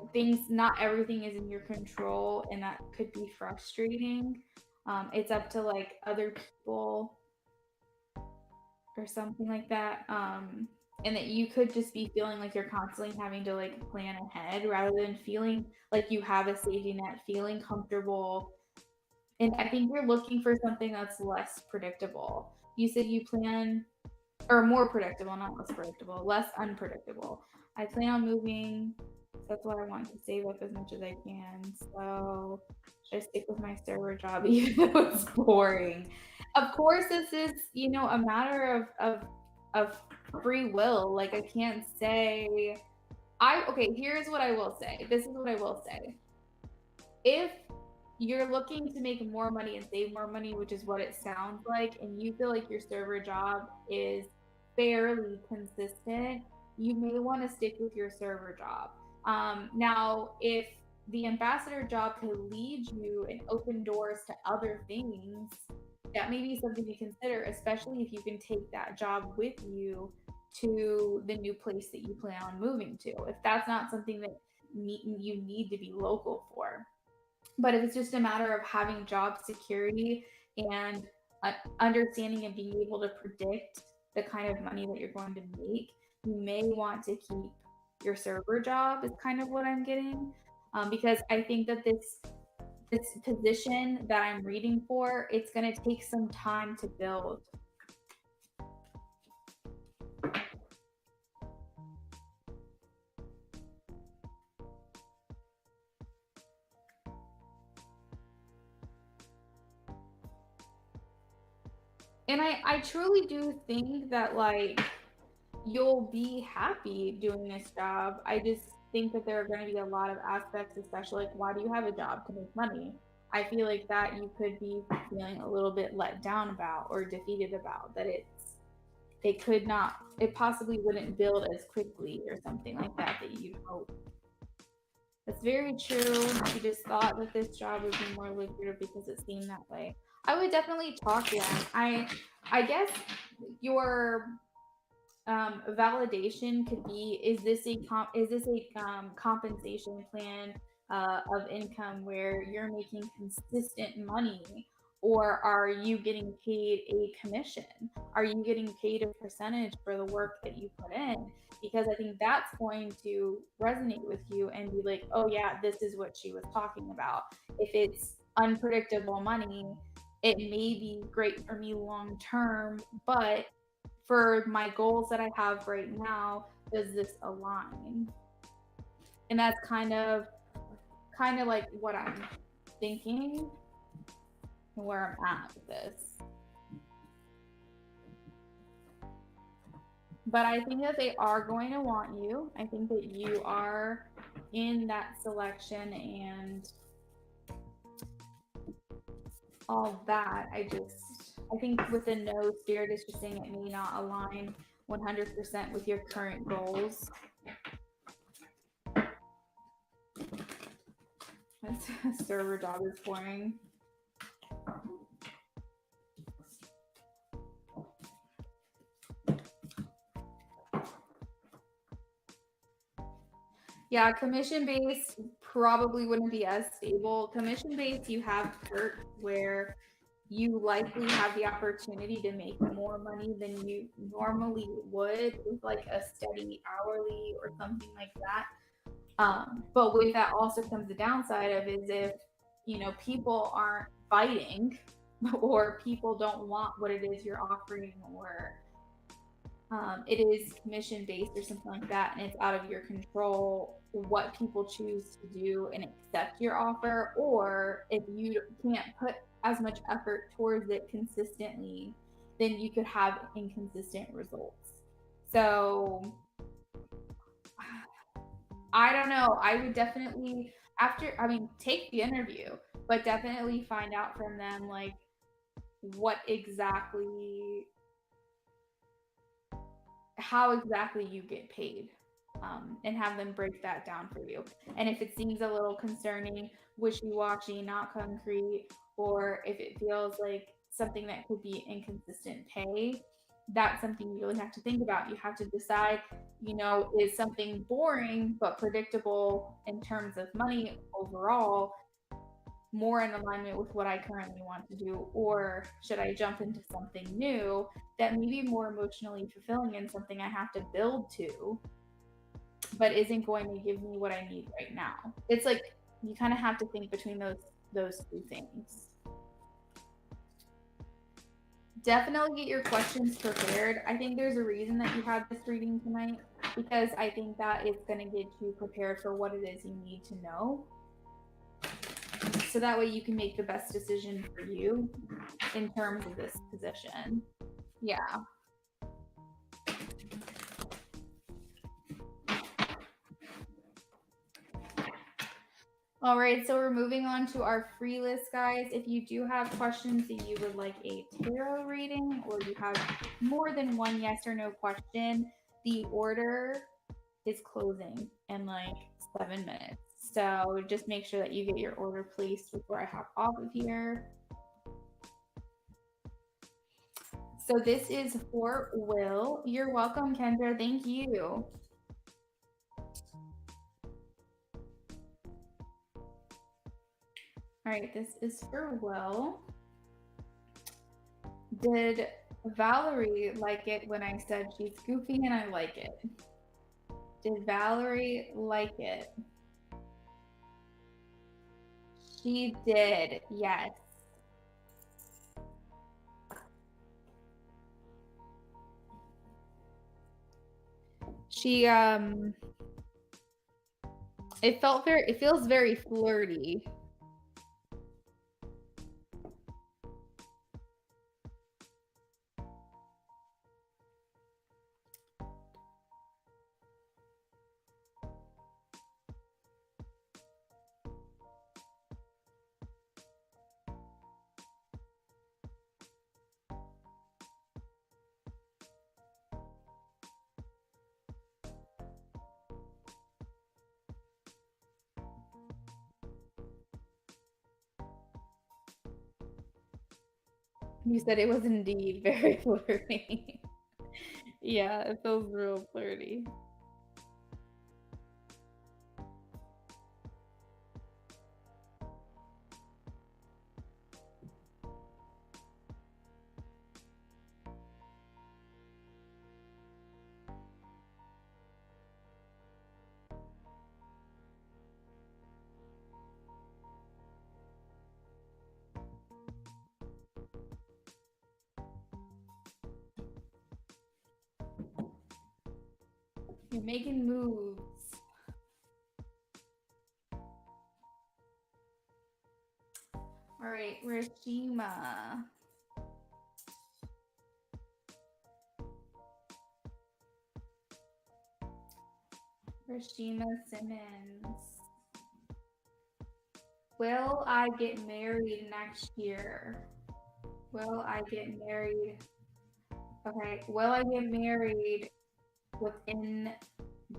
not everything is in your control, and that could be frustrating. It's up to like other people or something like that. And that you could just be feeling like you're constantly having to like plan ahead rather than feeling like you have a safety net, feeling comfortable. And I think you're looking for something that's less predictable. You said you plan, or more predictable, not less predictable, less unpredictable. I plan on moving. That's why I want to save up as much as I can. So should I stick with my server job even though it's boring? Of course, this is, a matter of free will. Like, I can't say okay, here's what I will say. This is what I will say. If you're looking to make more money and save more money, which is what it sounds like, and you feel like your server job is fairly consistent, you may want to stick with your server job. Now, if the ambassador job could lead you and open doors to other things, that may be something to consider, especially if you can take that job with you to the new place that you plan on moving to. If that's not something that you need to be local for. But if it's just a matter of having job security and understanding and being able to predict the kind of money that you're going to make, you may want to keep your server job, is kind of what I'm getting. Because I think that this position that I'm reading for, it's going to take some time to build. And I truly do think that, like, you'll be happy doing this job. I just think that there are going to be a lot of aspects, especially like, why do you have a job? To make money. I feel like that you could be feeling a little bit let down about or defeated about, that it possibly wouldn't build as quickly or something like that you'd hope. That's very true. You just thought that this job would be more lucrative because it seemed that way. I would definitely talk to them. I guess your validation could be: is this a compensation plan of income where you're making consistent money, or are you getting paid a commission? Are you getting paid a percentage for the work that you put in? Because I think that's going to resonate with you and be like, oh yeah, this is what she was talking about. If it's unpredictable money, it may be great for me long term, but for my goals that I have right now, does this align? And that's kind of like what I'm thinking and where I'm at with this. But I think that they are going to want you. I think that you are in that selection and all that. I think with the no, Spirit is just saying it may not align 100% with your current goals. Server dog is pouring. Yeah, commission based probably wouldn't be as stable. Commission based, you have perks where you likely have the opportunity to make more money than you normally would with like a steady hourly or something like that. But with that also comes the downside of is if people aren't fighting or people don't want what it is you're offering or it is commission based or something like that and it's out of your control what people choose to do and accept your offer, or if you can't put as much effort towards it consistently, then you could have inconsistent results. So I don't know. I would definitely take the interview, but definitely find out from them like what exactly how exactly you get paid, and have them break that down for you. And if it seems a little concerning, wishy-washy, not concrete, or if it feels like something that could be inconsistent pay, that's something you really have to think about. You have to decide, is something boring but predictable in terms of money overall more in alignment with what I currently want to do, or should I jump into something new that may be more emotionally fulfilling and something I have to build to, but isn't going to give me what I need right now? It's like you kind of have to think between those two things. Definitely get your questions prepared. I think there's a reason that you had this reading tonight because I think that it's going to get you prepared for what it is you need to know. So that way you can make the best decision for you in terms of this position. Yeah. All right, so we're moving on to our free list, guys. If you do have questions that you would like a tarot reading or you have more than one yes or no question, the order is closing in like 7 minutes. So just make sure that you get your order placed before I hop off of here. So this is for Will. You're welcome, Kendra. Thank you. All right, this is for Will. Did Valerie like it when I said she's goofy and I like it? Did Valerie like it? She did, yes. She it feels very flirty. You said it was indeed very flirty. Yeah, it feels real flirty. You're making moves. All right, Rashima. Rashima Simmons. Will I get married next year? Will I get married? Okay, will I get married within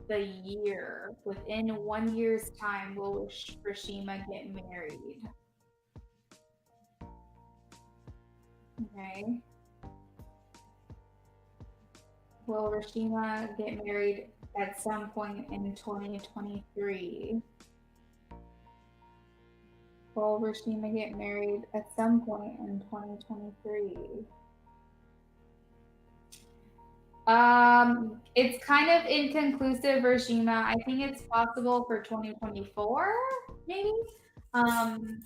the year. Within 1 year's time, will Rashima get married? Okay. Will Rashima get married at some point in 2023? Will Rashima get married at some point in 2023? It's kind of inconclusive, Rashima. I think it's possible for 2024, maybe. Um,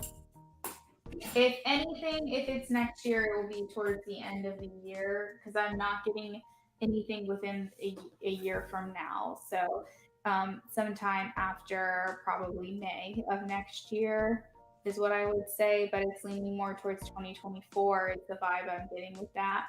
if anything, if it's next year, it will be towards the end of the year because I'm not getting anything within a year from now. So, sometime after probably May of next year is what I would say, but it's leaning more towards 2024 is the vibe I'm getting with that.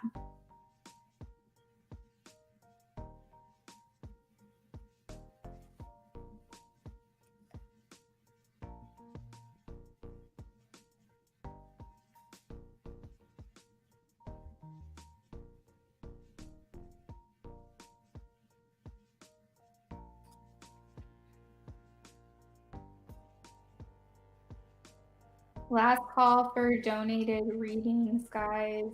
Last call for donated readings, guys.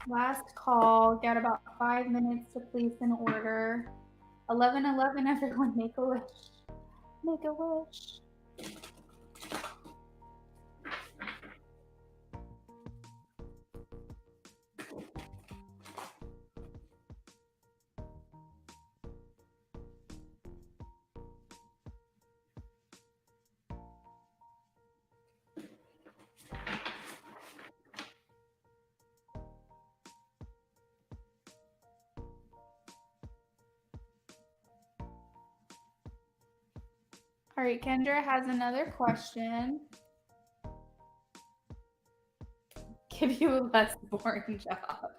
Last call. Got about 5 minutes to place an order. 11:11. Everyone, make a wish. Make a wish. All right, Kendra has another question. Give you a less boring job.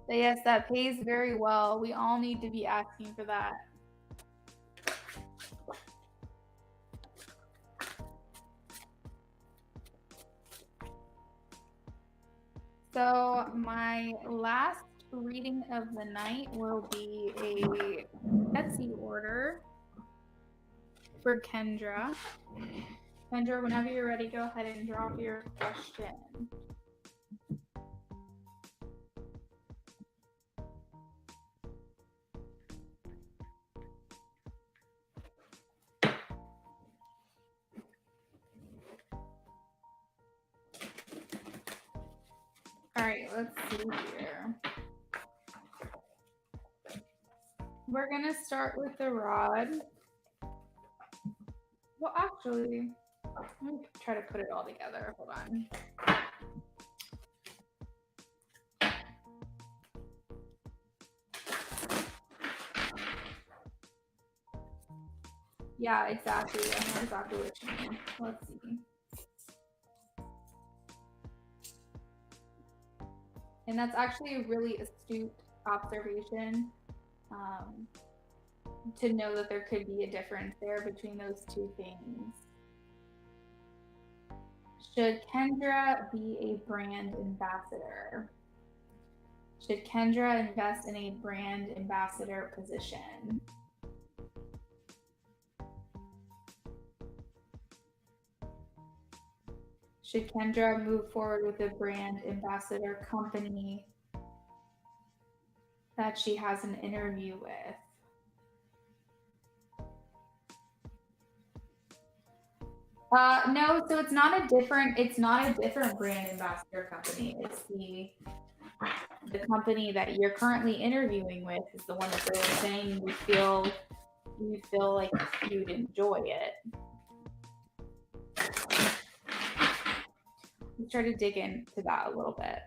But yes, that pays very well. We all need to be asking for that. So my last reading of the night will be a Etsy order for Kendra. Kendra, whenever you're ready, go ahead and drop your question. All right, let's see here. We're gonna start with the rod. Well, actually, let me try to put it all together. Hold on. Yeah, exactly. I know exactly what you mean. Let's see. And that's actually a really astute observation, to know that there could be a difference there between those two things. Should Kendra be a brand ambassador? Should Kendra invest in a brand ambassador position? Should Kendra move forward with a brand ambassador company that she has an interview with? No, so it's not a different brand ambassador company. It's the company that you're currently interviewing with is the one that they're saying you feel like you'd enjoy it. Let's try to dig into that a little bit.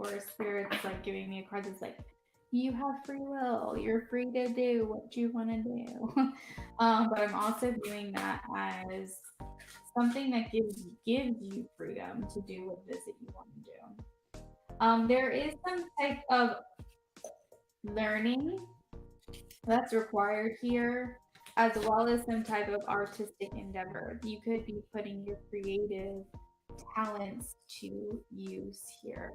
course, Spirit's like giving me a card that's like, you have free will. You're free to do what you want to do. But I'm also viewing that as something that gives you freedom to do what it is that you want to do. There is some type of learning that's required here, as well as some type of artistic endeavor. You could be putting your creative talents to use here.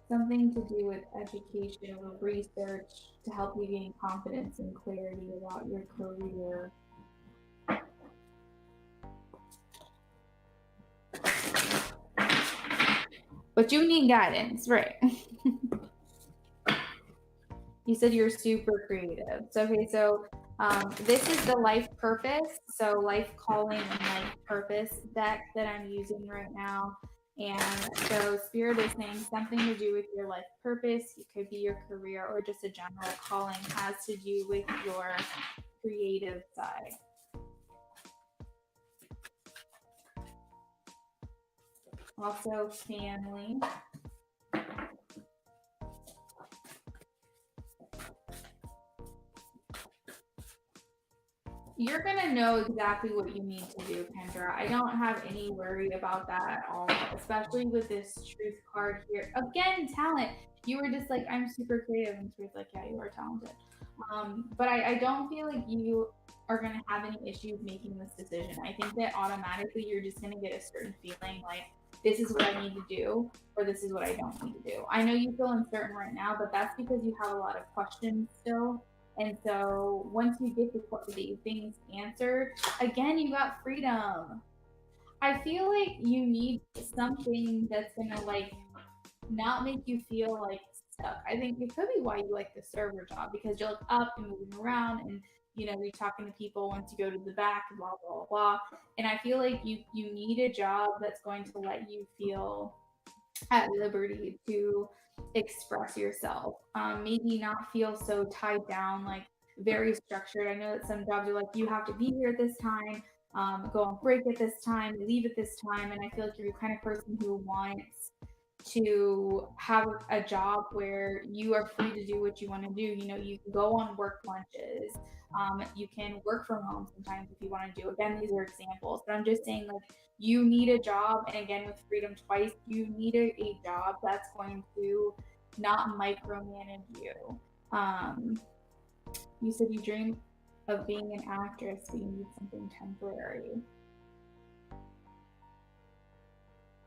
Something to do with education or research to help you gain confidence and clarity about your career. But you need guidance, right? You said you're super creative. So, okay, so this is the life purpose. So, life calling and life purpose deck that I'm using right now. And so, Spirit is saying something to do with your life purpose. It could be your career or just a general calling, has to do with your creative side. Also, family. You're going to know exactly what you need to do, Kendra. I don't have any worry about that at all, especially with this truth card here. Again, talent. You were just like, I'm super creative. And Truth, like, yeah, you are talented. But I don't feel like you are going to have any issues making this decision. I think that automatically you're just going to get a certain feeling like, this is what I need to do, or this is what I don't need to do. I know you feel uncertain right now, but that's because you have a lot of questions still. And so once you get the things answered, again, you got freedom. I feel like you need something that's gonna like not make you feel like stuck. I think it could be why you like the server job, because you're like up and moving around and you're talking to people once you go to the back and blah blah blah. And I feel like you need a job that's going to let you feel at liberty to express yourself. Maybe not feel so tied down, like very structured. I know that some jobs are like, you have to be here at this time, go on break at this time, leave at this time. And I feel like you're the kind of person who wants to have a job where you are free to do what you want to do. You can go on work lunches. You can work from home sometimes if you want to do. Again, these are examples, but I'm just saying, like, you need a job, and again, with freedom twice, you need a job that's going to not micromanage you. You said you dream of being an actress, but you need something temporary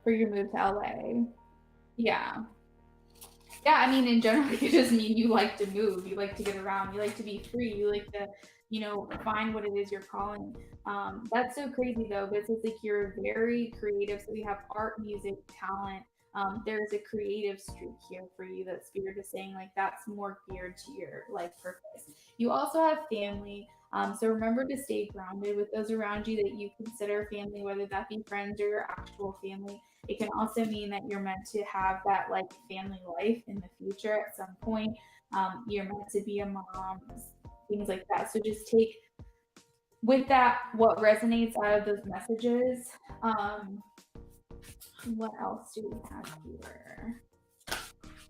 for your move to LA. Yeah. Yeah, I mean, in general, it could just mean you like to move, you like to get around, you like to be free, you like to, find what it is you're calling. That's so crazy though, because it's like you're very creative. So we have art, music, talent. There's a creative streak here for you that Spirit is saying like that's more geared to your life purpose. You also have family. So remember to stay grounded with those around you that you consider family, whether that be friends or your actual family. It can also mean that you're meant to have that like family life in the future at some point. You're meant to be a mom, things like that. So just take with that what resonates out of those messages. What else do we have here?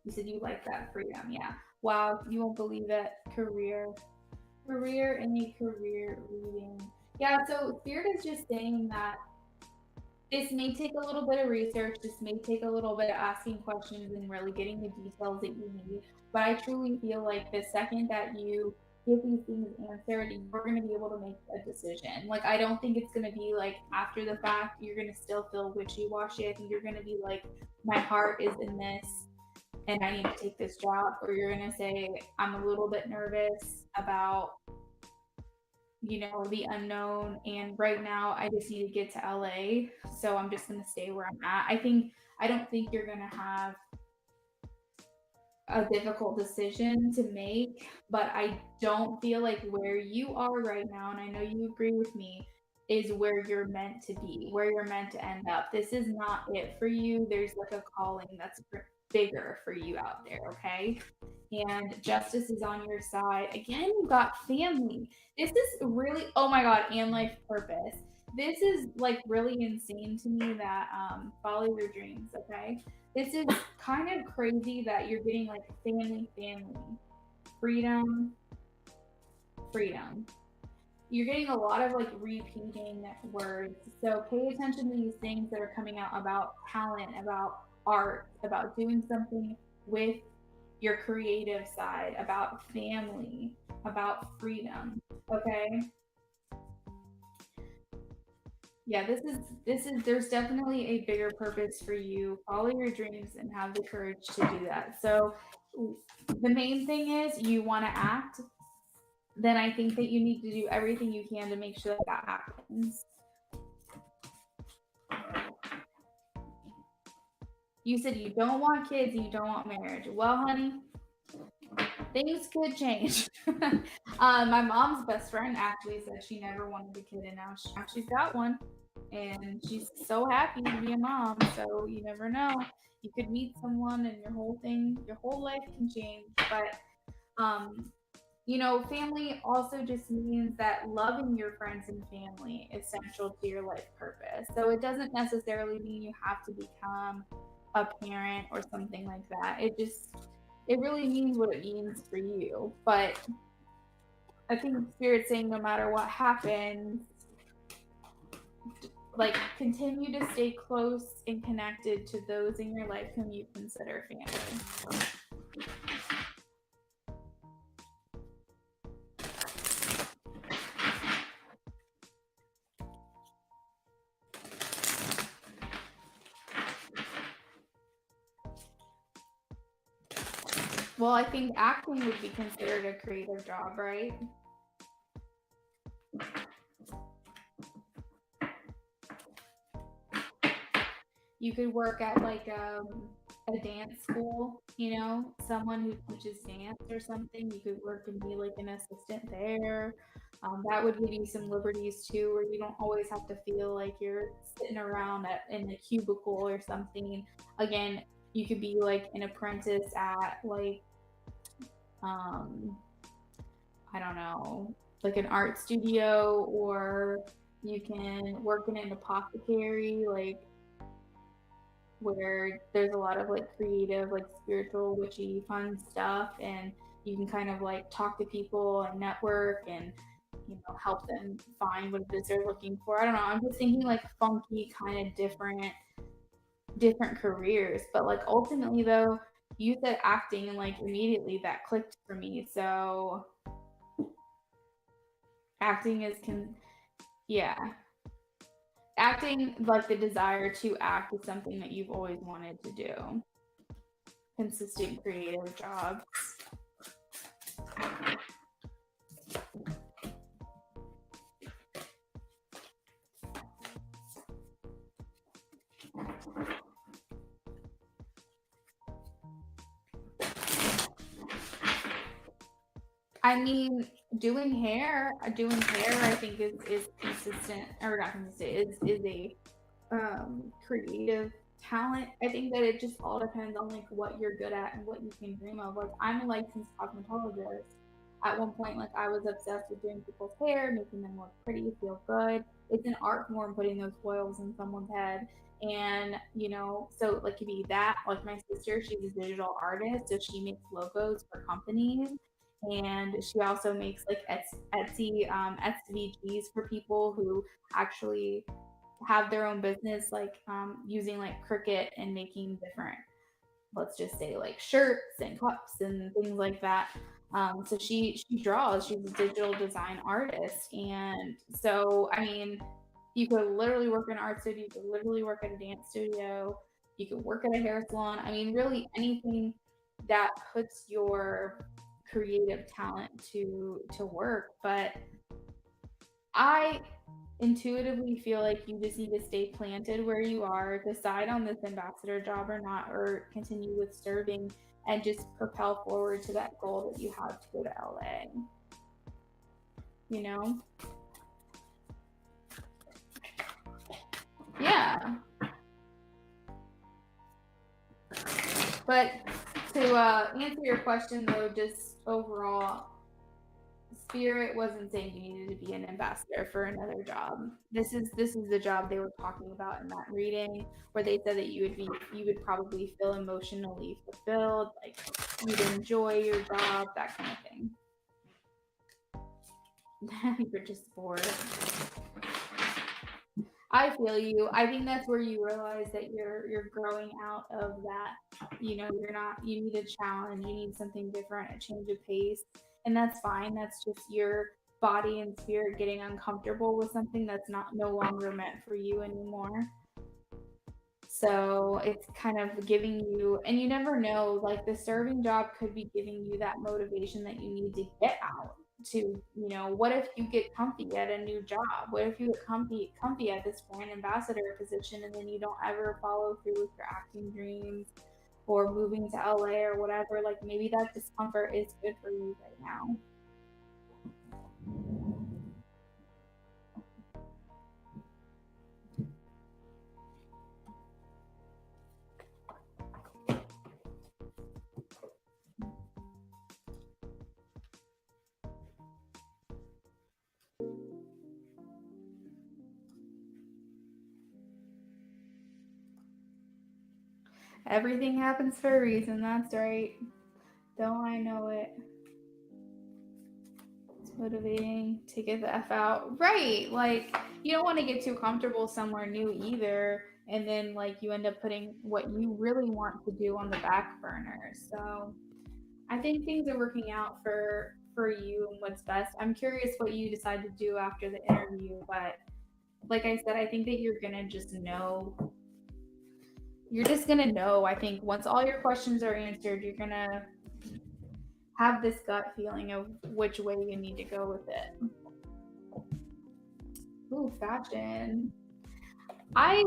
You said you like that freedom. Yeah. Wow, you won't believe it. Career and a career reading. Yeah, so Spirit is just saying that this may take a little bit of research. This may take a little bit of asking questions and really getting the details that you need. But I truly feel like the second that you get these things answered, you're going to be able to make a decision. Like, I don't think it's going to be like after the fact, you're going to still feel wishy-washy. I think you're going to be like, my heart is in this and I need to take this job. Or you're going to say, I'm a little bit nervous about the unknown, and right now I just need to get to LA, so I'm just going to stay where I'm at. I don't think you're going to have a difficult decision to make, but I don't feel like where you are right now, and I know you agree with me, is where you're meant to be, where you're meant to end up. This is not it for you. There's like a calling that's bigger for you out there, okay? And justice is on your side. Again, you got family. This is really, oh my God, and life purpose. this is like really insane to me that follow your dreams, okay? This is kind of crazy that you're getting like family, freedom, freedom. You're getting a lot of like repeating words. So pay attention to these things that are coming out about talent, about art, about doing something with your creative side, about family, about freedom. Okay? Yeah, this is there's definitely a bigger purpose for you. Follow your dreams and have the courage to do that. So the main thing is you want to act, then I think that you need to do everything you can to make sure that that happens. You said you don't want kids and you don't want marriage. Well, honey, things could change. My mom's best friend actually said she never wanted a kid, and now she's got one, and she's so happy to be a mom. So you never know. You could meet someone, and your whole life can change. But family also just means that loving your friends and family is essential to your life purpose. So it doesn't necessarily mean you have to become a parent or something like that. It really means what it means for you. But I think Spirit's saying no matter what happens, like continue to stay close and connected to those in your life whom you consider family. Well, I think acting would be considered a creative job, right? You could work at like a dance school, someone who teaches dance or something. You could work and be like an assistant there. That would give you some liberties too, where you don't always have to feel like you're sitting around in a cubicle or something. Again, you could be like an apprentice at like um, I don't know, like an art studio, or you can work in an apothecary, like where there's a lot of like creative, like spiritual, witchy, fun stuff, and you can kind of like talk to people and network and help them find what it is they're looking for. I don't know. I'm just thinking like funky, kind of different careers, but like ultimately though, you said acting and like immediately that clicked for me. So acting yeah, acting, like the desire to act, is something that you've always wanted to do. Consistent creative jobs. I mean, doing hair, I think is consistent, or not consistent, is a creative talent. I think that it just all depends on like what you're good at and what you can dream of. Like I'm a licensed cosmetologist. At one point, like I was obsessed with doing people's hair, making them look pretty, feel good. It's an art form putting those coils in someone's head. And so like could be that. Like my sister, she's a digital artist, so she makes logos for companies, and she also makes like Etsy SVGs for people who actually have their own business, like using like Cricut and making different, let's just say like shirts and cups and things like that. So she draws. She's a digital design artist, and so I mean, you could literally work in an art studio. You could literally work at a dance studio. You could work at a hair salon. I mean, really anything that puts your creative talent to work. But I intuitively feel like you just need to stay planted where you are, decide on this ambassador job or not, or continue with serving and just propel forward to that goal that you have to go to LA. You know? Yeah. But to answer your question though, just overall, Spirit wasn't saying you needed to be an ambassador for another job. This is the job they were talking about in that reading, where they said that you would probably feel emotionally fulfilled, like you'd enjoy your job, that kind of thing. You're just bored. I feel you. I think that's where you realize that you're growing out of that. You need a challenge, you need something different, a change of pace. And that's fine. That's just your body and spirit getting uncomfortable with something that's not no longer meant for you anymore. So it's kind of giving you, and you never know, like the serving job could be giving you that motivation that you need to get out to, what if you get comfy at a new job? What if you get comfy at this brand ambassador position and then you don't ever follow through with your acting dreams or moving to LA or whatever? Like maybe that discomfort is good for you right now. Everything happens for a reason, that's right. Don't I know it? It's motivating to get the F out. Right. Like, you don't want to get too comfortable somewhere new either. And then, like, you end up putting what you really want to do on the back burner. So I think things are working out for you and what's best. I'm curious what you decide to do after the interview. But like I said, I think that you're going to just know. You're just going to know. I think once all your questions are answered, you're going to have this gut feeling of which way you need to go with it. Ooh, fashion. I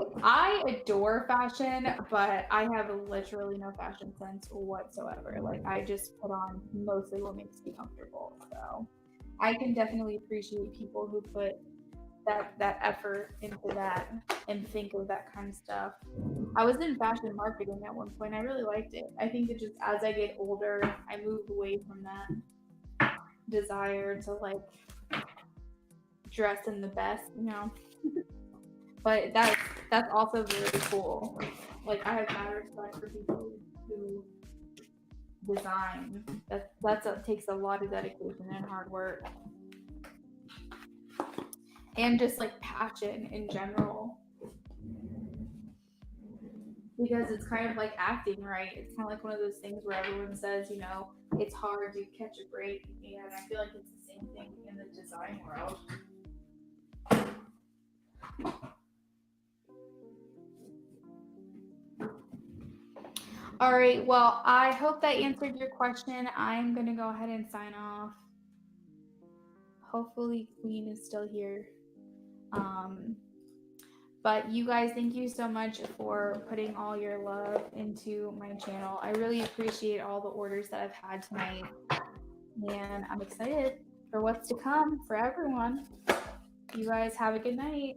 adore fashion, but I have literally no fashion sense whatsoever. Like I just put on mostly what makes me comfortable. So I can definitely appreciate people who put that effort into that and think of that kind of stuff. I was in fashion marketing at one point. I really liked it. I think that just as I get older, I move away from that desire to like dress in the best. But that's also very cool. Like I have mad respect for people who design. Takes a lot of dedication and hard work, and just like passion in general. Because it's kind of like acting, right? It's kind of like one of those things where everyone says, it's hard to catch a break, and I feel like it's the same thing in the design world. All right. Well, I hope that answered your question. I'm going to go ahead and sign off. Hopefully, Queen is still here. But you guys, thank you so much for putting all your love into my channel. I really appreciate all the orders that I've had tonight. And I'm excited for what's to come for everyone. You guys have a good night.